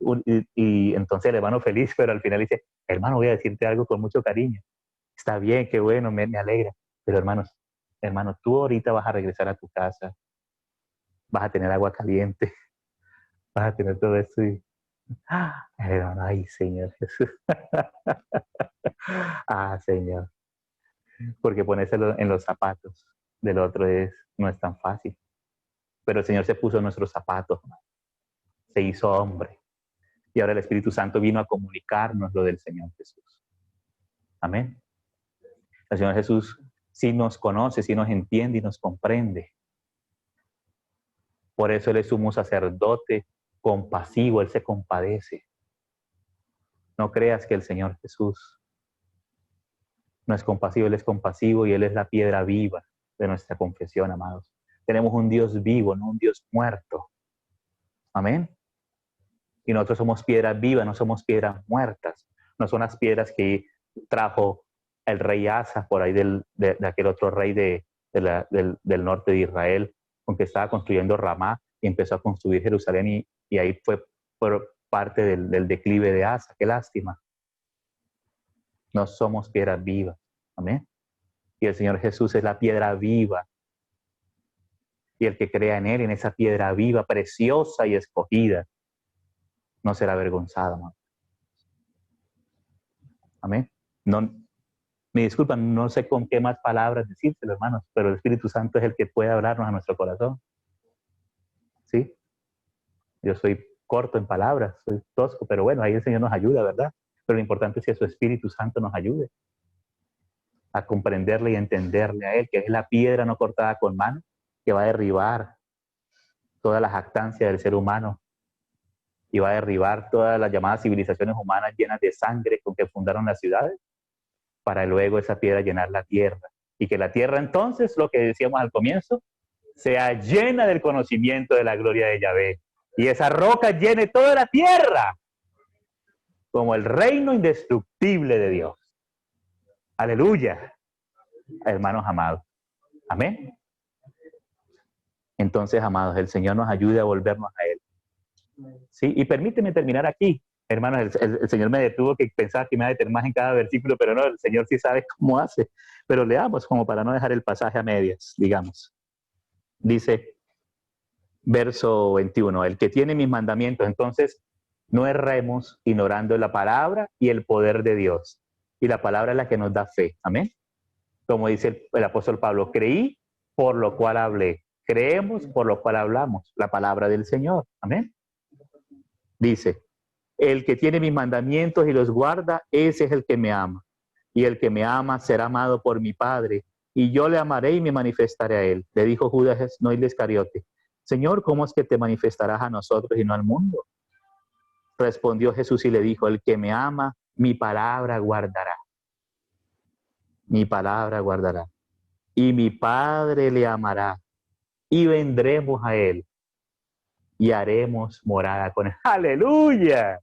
y entonces el hermano feliz, pero al final dice, hermano, voy a decirte algo con mucho cariño. Está bien, qué bueno, me alegra. Pero hermano, tú ahorita vas a regresar a tu casa, vas a tener agua caliente, vas a tener todo eso y... hermano, ay, Señor Jesús. Señor. Porque ponérselo en los zapatos del otro no es tan fácil. Pero el Señor se puso en nuestros zapatos, se hizo hombre. Y ahora el Espíritu Santo vino a comunicarnos lo del Señor Jesús. Amén. El Señor Jesús sí nos conoce, sí nos entiende y nos comprende. Por eso Él es sumo sacerdote compasivo, Él se compadece. No creas que el Señor Jesús no es compasivo, Él es compasivo y Él es la piedra viva de nuestra confesión, amados. Tenemos un Dios vivo, no un Dios muerto. Amén. Y nosotros somos piedras vivas, no somos piedras muertas. No son las piedras que trajo el rey Asa por ahí de aquel otro rey del norte de Israel, con que estaba construyendo Ramá y empezó a construir Jerusalén y ahí fue por parte del declive de Asa. Qué lástima. No somos piedras vivas. Amén. Y el Señor Jesús es la piedra viva. Y el que crea en Él, en esa piedra viva, preciosa y escogida, no será avergonzado. ¿No? Amén. No, me disculpan, no sé con qué más palabras decírselo, hermanos, pero el Espíritu Santo es el que puede hablarnos a nuestro corazón. ¿Sí? Yo soy corto en palabras, soy tosco, pero bueno, ahí el Señor nos ayuda, ¿verdad? Pero lo importante es que su Espíritu Santo nos ayude a comprenderle y entenderle a Él, que es la piedra no cortada con mano, que va a derribar toda la jactancia del ser humano y va a derribar todas las llamadas civilizaciones humanas llenas de sangre con que fundaron las ciudades, para luego esa piedra llenar la tierra. Y que la tierra entonces, lo que decíamos al comienzo, sea llena del conocimiento de la gloria de Yahvé. Y esa roca llene toda la tierra, como el reino indestructible de Dios. Aleluya, hermanos amados. Amén. Entonces, amados, el Señor nos ayude a volvernos a Él. ¿Sí? Y permíteme terminar aquí. Hermanos, el Señor me detuvo que pensaba que me iba a detener más en cada versículo, pero no, el Señor sí sabe cómo hace. Pero leamos como para no dejar el pasaje a medias, digamos. Dice, verso 21, el que tiene mis mandamientos, entonces no erremos ignorando la palabra y el poder de Dios. Y la palabra es la que nos da fe. Amén. Como dice el apóstol Pablo, creí, por lo cual hablé. Creemos, por lo cual hablamos. La palabra del Señor. Amén. Dice, el que tiene mis mandamientos y los guarda, ese es el que me ama. Y el que me ama será amado por mi Padre, y yo le amaré y me manifestaré a él. Le dijo Judas, no Iscariote, Señor, ¿cómo es que te manifestarás a nosotros y no al mundo? Respondió Jesús y le dijo, el que me ama, mi palabra guardará. Mi palabra guardará. Y mi Padre le amará, y vendremos a él, y haremos morada con él. ¡Aleluya!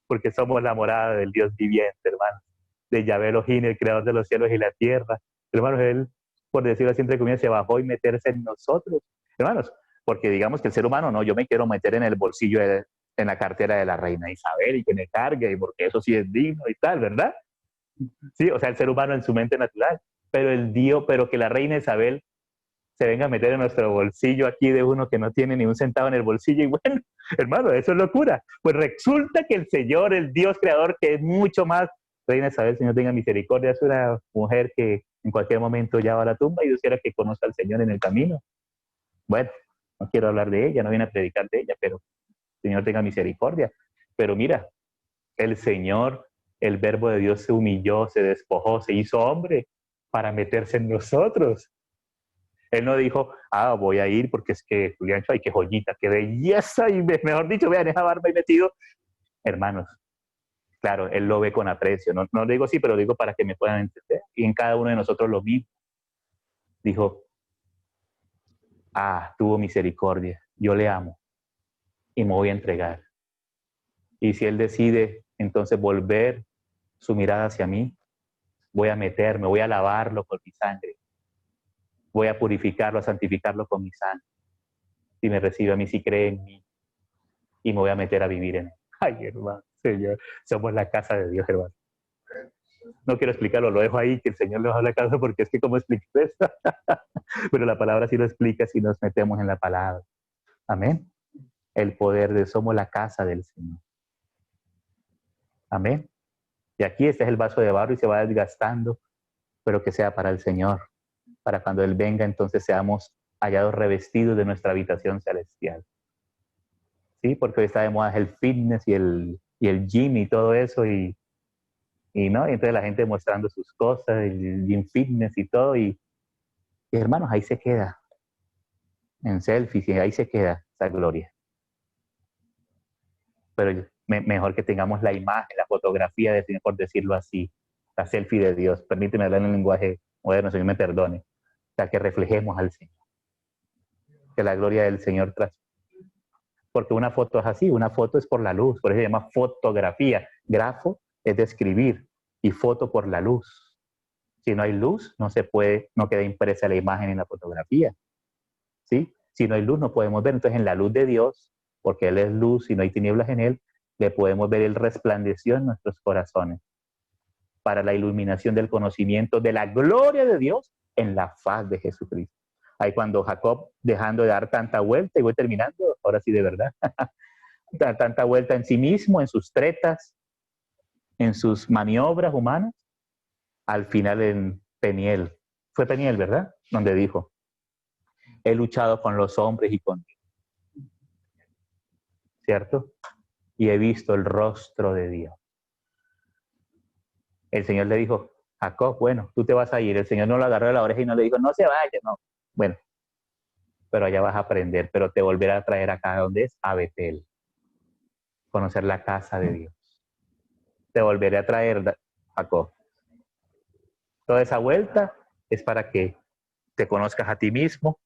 Porque somos la morada del Dios viviente, hermano, de Yahvé Elohim, el creador de los cielos y la tierra. Hermanos, Él, por decirlo así, entre comillas, se bajó y meterse en nosotros. Hermanos, porque digamos que el ser humano, no, yo me quiero meter en el bolsillo, en la cartera de la reina Isabel y que me cargue, y porque eso sí es digno y tal, ¿verdad? Sí, o sea, el ser humano en su mente natural, pero que la reina Isabel se venga a meter en nuestro bolsillo aquí de uno que no tiene ni un centavo en el bolsillo y bueno, hermano, eso es locura. Pues resulta que el Señor, el Dios creador, que es mucho más Reina Isabel, Señor tenga misericordia, es una mujer que en cualquier momento ya va a la tumba y Dios quiera que conozca al Señor en el camino. Bueno, no quiero hablar de ella, no viene a predicar de ella, pero Señor tenga misericordia. Pero mira, el Señor, el Verbo de Dios se humilló, se despojó, se hizo hombre para meterse en nosotros. Él no dijo, voy a ir porque es que Julián, ay, qué joyita, qué belleza, y mejor dicho, vean esa barba y metido. Hermanos, claro, Él lo ve con aprecio. No, no digo así, pero digo para que me puedan entender. Y en cada uno de nosotros lo mismo. Dijo, tuvo misericordia, yo le amo y me voy a entregar. Y si Él decide entonces volver su mirada hacia mí, voy a meterme, voy a lavarlo con mi sangre. Voy a purificarlo, a santificarlo con mi sangre. Si me recibe a mí, si cree en mí, y me voy a meter a vivir en él. Ay, hermano, Señor, somos la casa de Dios, hermano. No quiero explicarlo, lo dejo ahí, que el Señor le va a la casa, porque es que cómo explico esto. Pero la palabra sí lo explica si nos metemos en la palabra. Amén. El poder de somos la casa del Señor. Amén. Y aquí este es el vaso de barro y se va desgastando, pero que sea para el Señor. Para cuando Él venga, entonces seamos hallados revestidos de nuestra habitación celestial. ¿Sí? Porque hoy está de moda el fitness y el gym y todo eso, y no, y entonces la gente mostrando sus cosas, el gym fitness y todo, y hermanos, ahí se queda, en selfies, y ahí se queda esa gloria. Pero mejor que tengamos la imagen, la fotografía del Señor, por decirlo así, la selfie de Dios. Permíteme hablar en el lenguaje moderno, Señor me perdone. O sea, que reflejemos al Señor. Que la gloria del Señor tras. Porque una foto es así, una foto es por la luz, por eso se llama fotografía. Grafo es de escribir y foto por la luz. Si no hay luz, no se puede, no queda impresa la imagen en la fotografía. ¿Sí? Si no hay luz, no podemos ver. Entonces, en la luz de Dios, porque Él es luz y no hay tinieblas en Él, le podemos ver el resplandeció en nuestros corazones para la iluminación del conocimiento de la gloria de Dios en la faz de Jesucristo. Ahí cuando Jacob, dejando de dar tanta vuelta, y voy terminando, ahora sí de verdad, tanta vuelta en sí mismo, en sus tretas, en sus maniobras humanas, al final en Peniel, fue Peniel, ¿verdad? Donde dijo, he luchado con los hombres y con Dios, ¿cierto? Y he visto el rostro de Dios. El Señor le dijo, Jacob, bueno, tú te vas a ir. El Señor no lo agarró de la oreja y no le dijo, no se vaya, no. Bueno, pero allá vas a aprender, pero te volverá a traer acá, ¿dónde es? A Betel. Conocer la casa de Dios. Te volveré a traer, Jacob. Toda esa vuelta es para que te conozcas a ti mismo,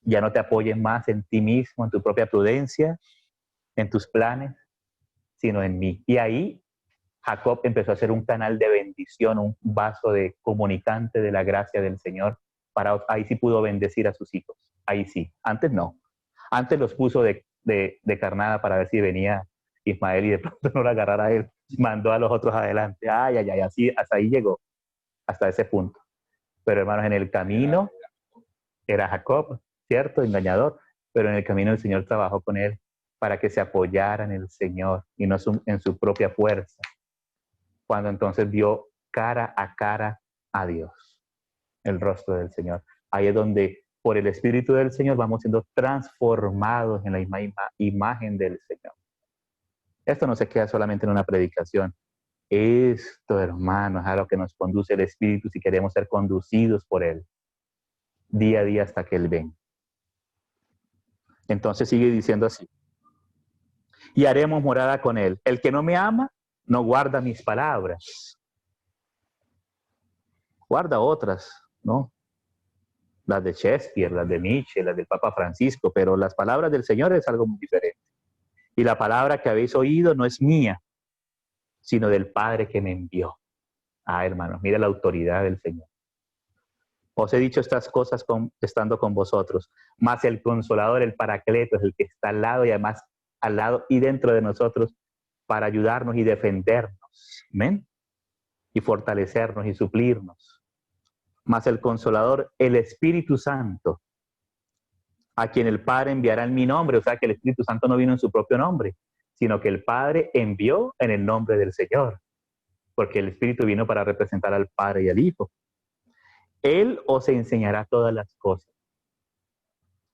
ya no te apoyes más en ti mismo, en tu propia prudencia, en tus planes, sino en mí. Y ahí Jacob empezó a ser un canal de bendición, un vaso de comunicante de la gracia del Señor. Ahí sí pudo bendecir a sus hijos. Ahí sí. Antes no. Antes los puso de carnada para ver si venía Ismael y de pronto no lo agarrara a él. Mandó a los otros adelante. Ay, así, hasta ahí llegó. Hasta ese punto. Pero hermanos, en el camino era Jacob, ¿cierto? Engañador. Pero en el camino el Señor trabajó con él para que se apoyara en el Señor y no en su propia fuerza. Cuando entonces vio cara a Dios, el rostro del Señor. Ahí es donde por el Espíritu del Señor vamos siendo transformados en la imagen del Señor. Esto no se queda solamente en una predicación. Esto, hermanos, es a lo que nos conduce el Espíritu si queremos ser conducidos por Él, día a día hasta que Él venga. Entonces sigue diciendo así. Y haremos morada con Él. El que no me ama, no guarda mis palabras. Guarda otras, ¿no? Las de Shakespeare, las de Nietzsche, las del Papa Francisco, pero las palabras del Señor es algo muy diferente. Y la palabra que habéis oído no es mía, sino del Padre que me envió. Hermanos, mira la autoridad del Señor. Os he dicho estas cosas estando con vosotros, más el Consolador, el Paracleto, es el que está al lado y además al lado y dentro de nosotros para ayudarnos y defendernos. ¿Amén? Y fortalecernos y suplirnos. Más el Consolador, el Espíritu Santo, a quien el Padre enviará en mi nombre. O sea que el Espíritu Santo no vino en su propio nombre, sino que el Padre envió en el nombre del Señor. porque el Espíritu vino para representar al Padre y al Hijo. Él os enseñará todas las cosas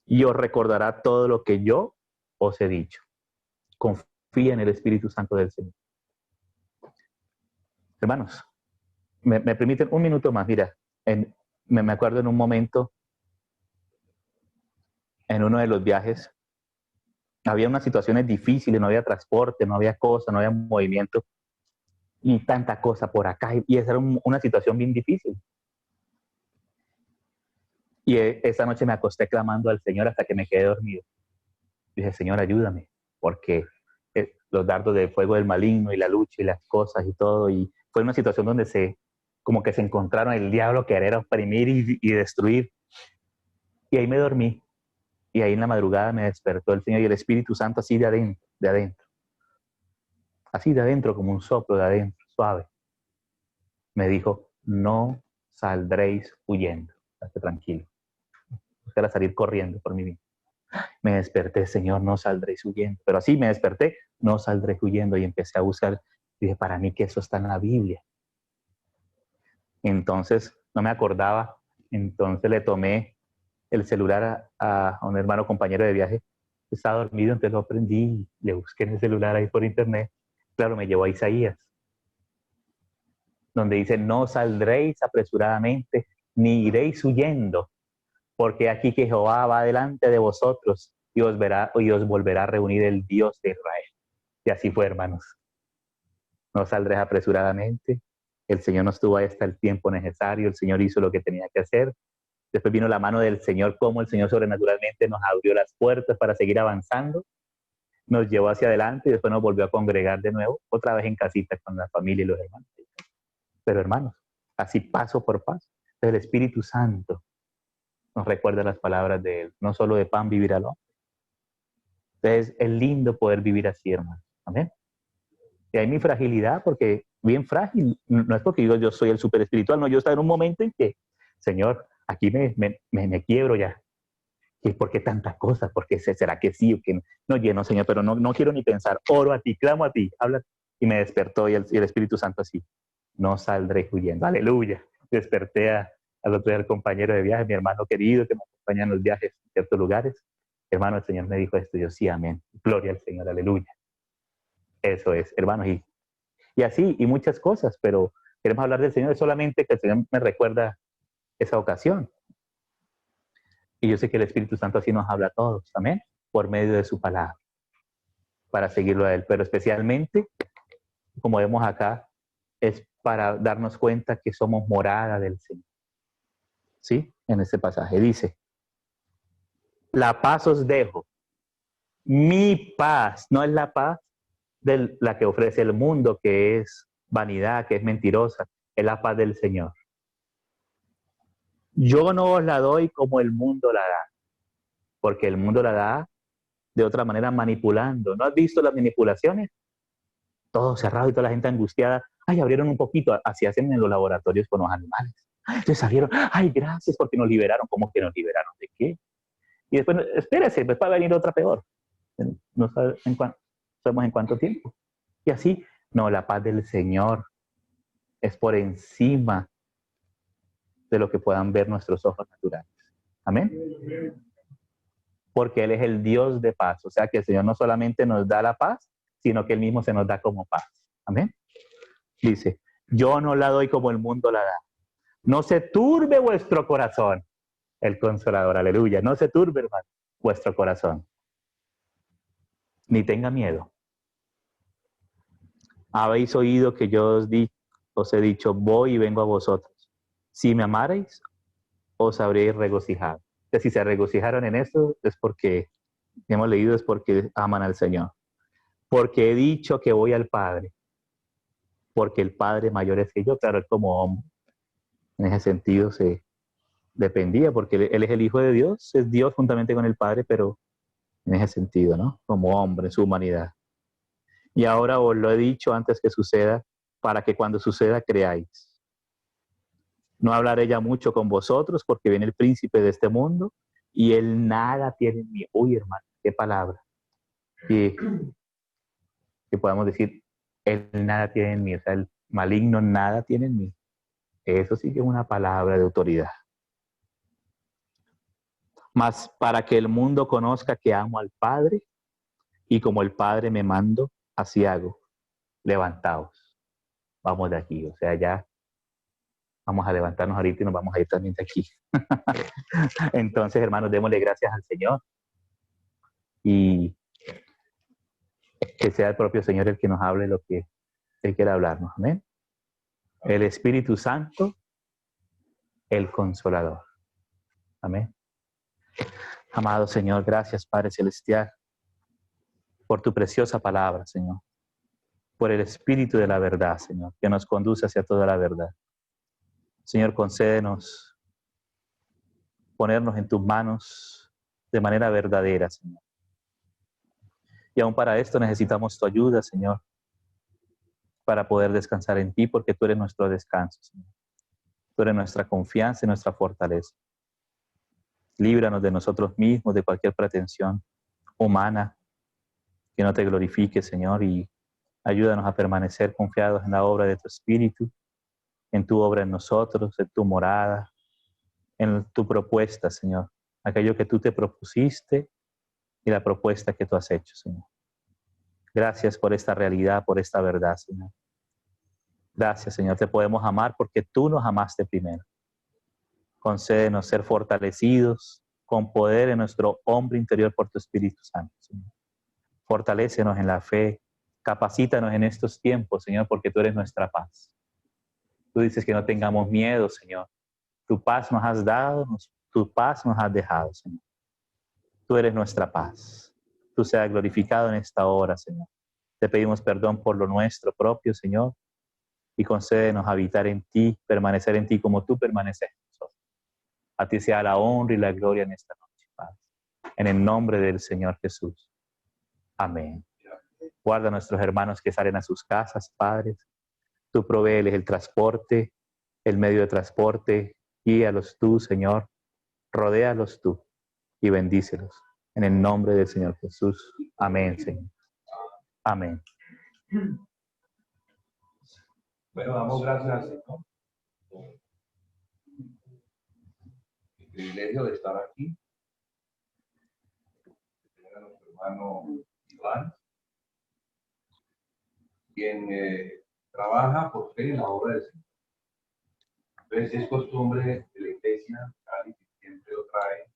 y os recordará todo lo que yo os he dicho. Confía en el Espíritu Santo del Señor. Hermanos, me permiten un minuto más. Mira, me acuerdo en un momento, en uno de los viajes, había unas situaciones difíciles, no había transporte, no había cosa, no había movimiento, y tanta cosa por acá, y esa era una situación bien difícil. Y esa noche me acosté clamando al Señor hasta que me quedé dormido. Dije, Señor, ayúdame, porque los dardos de fuego del maligno y la lucha y las cosas y todo, y fue una situación donde como que se encontraron el diablo que era oprimir y destruir. Y ahí me dormí, y ahí en la madrugada me despertó el Señor y el Espíritu Santo así de adentro, así de adentro, como un soplo de adentro, suave. Me dijo, no saldréis huyendo, estate tranquilo, buscar a salir corriendo por mi vida. Me desperté, Señor, no saldréis huyendo. Pero así me desperté, no saldré huyendo. Y empecé a buscar. Dije, para mí que eso está en la Biblia. Entonces, no me acordaba. Entonces le tomé el celular a un hermano compañero de viaje. Estaba dormido, entonces lo prendí. Le busqué en el celular ahí por internet. Claro, me llevó a Isaías, donde dice, no saldréis apresuradamente, ni iréis huyendo, porque aquí que Jehová va delante de vosotros y os volverá a reunir el Dios de Israel. Y así fue, hermanos. No saldréis apresuradamente. El Señor no estuvo ahí hasta el tiempo necesario. El Señor hizo lo que tenía que hacer. Después vino la mano del Señor, como el Señor sobrenaturalmente nos abrió las puertas para seguir avanzando. Nos llevó hacia adelante y después nos volvió a congregar de nuevo, otra vez en casita con la familia y los hermanos. Pero hermanos, así paso por paso. Entonces el Espíritu Santo nos recuerda las palabras de Él. No solo de pan vivirá el hombre. Entonces es lindo poder vivir así, hermanos. Amén. Y hay mi fragilidad, porque bien frágil, no es porque digo yo soy el súper espiritual, no, yo estaba en un momento en que, Señor, aquí me quiebro ya. ¿Y por qué tantas cosas? ¿Por qué será que sí o que no? No, lleno, Señor, pero no quiero ni pensar. Oro a ti, clamo a ti, habla. Y me despertó y el Espíritu Santo así. No saldré huyendo. Aleluya. Desperté al otro día al compañero de viaje, mi hermano querido que me acompaña en los viajes en ciertos lugares. Hermano, el Señor me dijo esto. Yo sí, amén. Gloria al Señor, aleluya. Eso es, hermanos. Y así, y muchas cosas, pero queremos hablar del Señor, es solamente que el Señor me recuerda esa ocasión. Y yo sé que el Espíritu Santo así nos habla a todos, amén, por medio de su palabra, para seguirlo a Él. Pero especialmente, como vemos acá, es para darnos cuenta que somos morada del Señor. ¿Sí? En este pasaje dice, la paz os dejo, mi paz, no es la paz de la que ofrece el mundo, que es vanidad, que es mentirosa, es la paz del Señor. Yo no os la doy como el mundo la da, porque el mundo la da de otra manera manipulando. ¿No has visto las manipulaciones? Todo cerrado y toda la gente angustiada. Ay, abrieron un poquito, así hacen en los laboratorios con los animales. Ay, entonces salieron, ay, gracias porque nos liberaron. ¿Cómo que nos liberaron? ¿De qué? Y después, espérese, después va a venir otra peor. No sabemos en cuánto tiempo. Y así, no, la paz del Señor es por encima de lo que puedan ver nuestros ojos naturales. Amén. Porque Él es el Dios de paz. O sea que el Señor no solamente nos da la paz, sino que Él mismo se nos da como paz. Amén. Dice, yo no la doy como el mundo la da. No se turbe vuestro corazón. El Consolador, aleluya. No se turbe, hermano, vuestro corazón. Ni tenga miedo. Habéis oído que yo os he dicho, voy y vengo a vosotros. Si me amareis, os habréis regocijado. Que si se regocijaron en esto, es porque, hemos leído, es porque aman al Señor. Porque he dicho que voy al Padre. Porque el Padre mayor es que yo, claro, él como hombre. En ese sentido se dependía, porque él es el Hijo de Dios, es Dios juntamente con el Padre, pero en ese sentido, ¿no? Como hombre, en su humanidad. Y ahora os lo he dicho antes que suceda, para que cuando suceda creáis. No hablaré ya mucho con vosotros, porque viene el príncipe de este mundo, y él nada tiene en mí. Uy, hermano, qué palabra. Que podamos decir, él nada tiene en mí. O sea, él Maligno nada tiene en mí. Eso sí que es una palabra de autoridad. Mas para que el mundo conozca que amo al Padre, y como el Padre me mando, así hago. Levantaos. Vamos de aquí. O sea, ya vamos a levantarnos ahorita y nos vamos a ir también de aquí. Entonces, hermanos, démosle gracias al Señor. Y que sea el propio Señor el que nos hable lo que Él quiera hablarnos. Amén. El Espíritu Santo, el Consolador. Amén. Amado Señor, gracias Padre Celestial por tu preciosa palabra, Señor. Por el Espíritu de la verdad, Señor, que nos conduce hacia toda la verdad. Señor, concédenos ponernos en tus manos de manera verdadera, Señor. Y aún para esto necesitamos tu ayuda, Señor, para poder descansar en ti, porque tú eres nuestro descanso, Señor. Tú eres nuestra confianza y nuestra fortaleza. Líbranos de nosotros mismos, de cualquier pretensión humana que no te glorifique, Señor, y ayúdanos a permanecer confiados en la obra de tu Espíritu, en tu obra en nosotros, en tu morada, en tu propuesta, Señor. Aquello que tú te propusiste y la propuesta que tú has hecho, Señor. Gracias por esta realidad, por esta verdad, Señor. Gracias, Señor. Te podemos amar porque tú nos amaste primero. Concédenos ser fortalecidos con poder en nuestro hombre interior por tu Espíritu Santo, Señor. Fortalécenos en la fe. Capacítanos en estos tiempos, Señor, porque tú eres nuestra paz. Tú dices que no tengamos miedo, Señor. Tu paz nos has dado, tu paz nos has dejado, Señor. Tú eres nuestra paz. Tú seas glorificado en esta hora, Señor. Te pedimos perdón por lo nuestro propio, Señor, y concédenos habitar en ti, permanecer en ti como tú permaneces en nosotros. A ti sea la honra y la gloria en esta noche, Padre. En el nombre del Señor Jesús. Amén. Guarda a nuestros hermanos que salen a sus casas, padres. Tú provéeles el transporte, el medio de transporte. Guíalos tú, Señor. Rodéalos tú y bendícelos. En el nombre del Señor Jesús. Amén, Señor. Amén. Bueno, damos gracias al Señor por el privilegio de estar aquí. A nuestro hermano Iván, quien trabaja por fe en la obra del Señor. Entonces es costumbre de la iglesia, Cali, que siempre lo trae,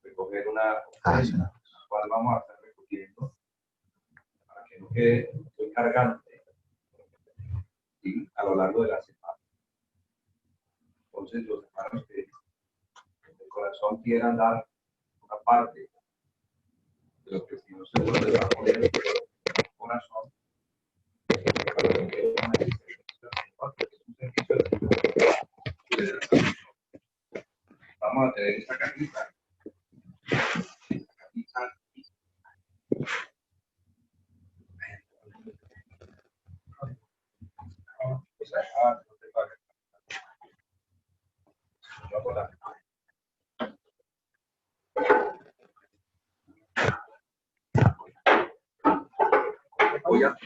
recoger una ofrenda, la cual vamos a estar recogiendo para que no quede muy cargante, ¿sí?, a lo largo de la semana. Entonces los hermanos que de corazón quieran dar una parte de lo que el Señor seguro les va a poner en el corazón, para que es un servicio. Vamos a tener esta cajita. Voy a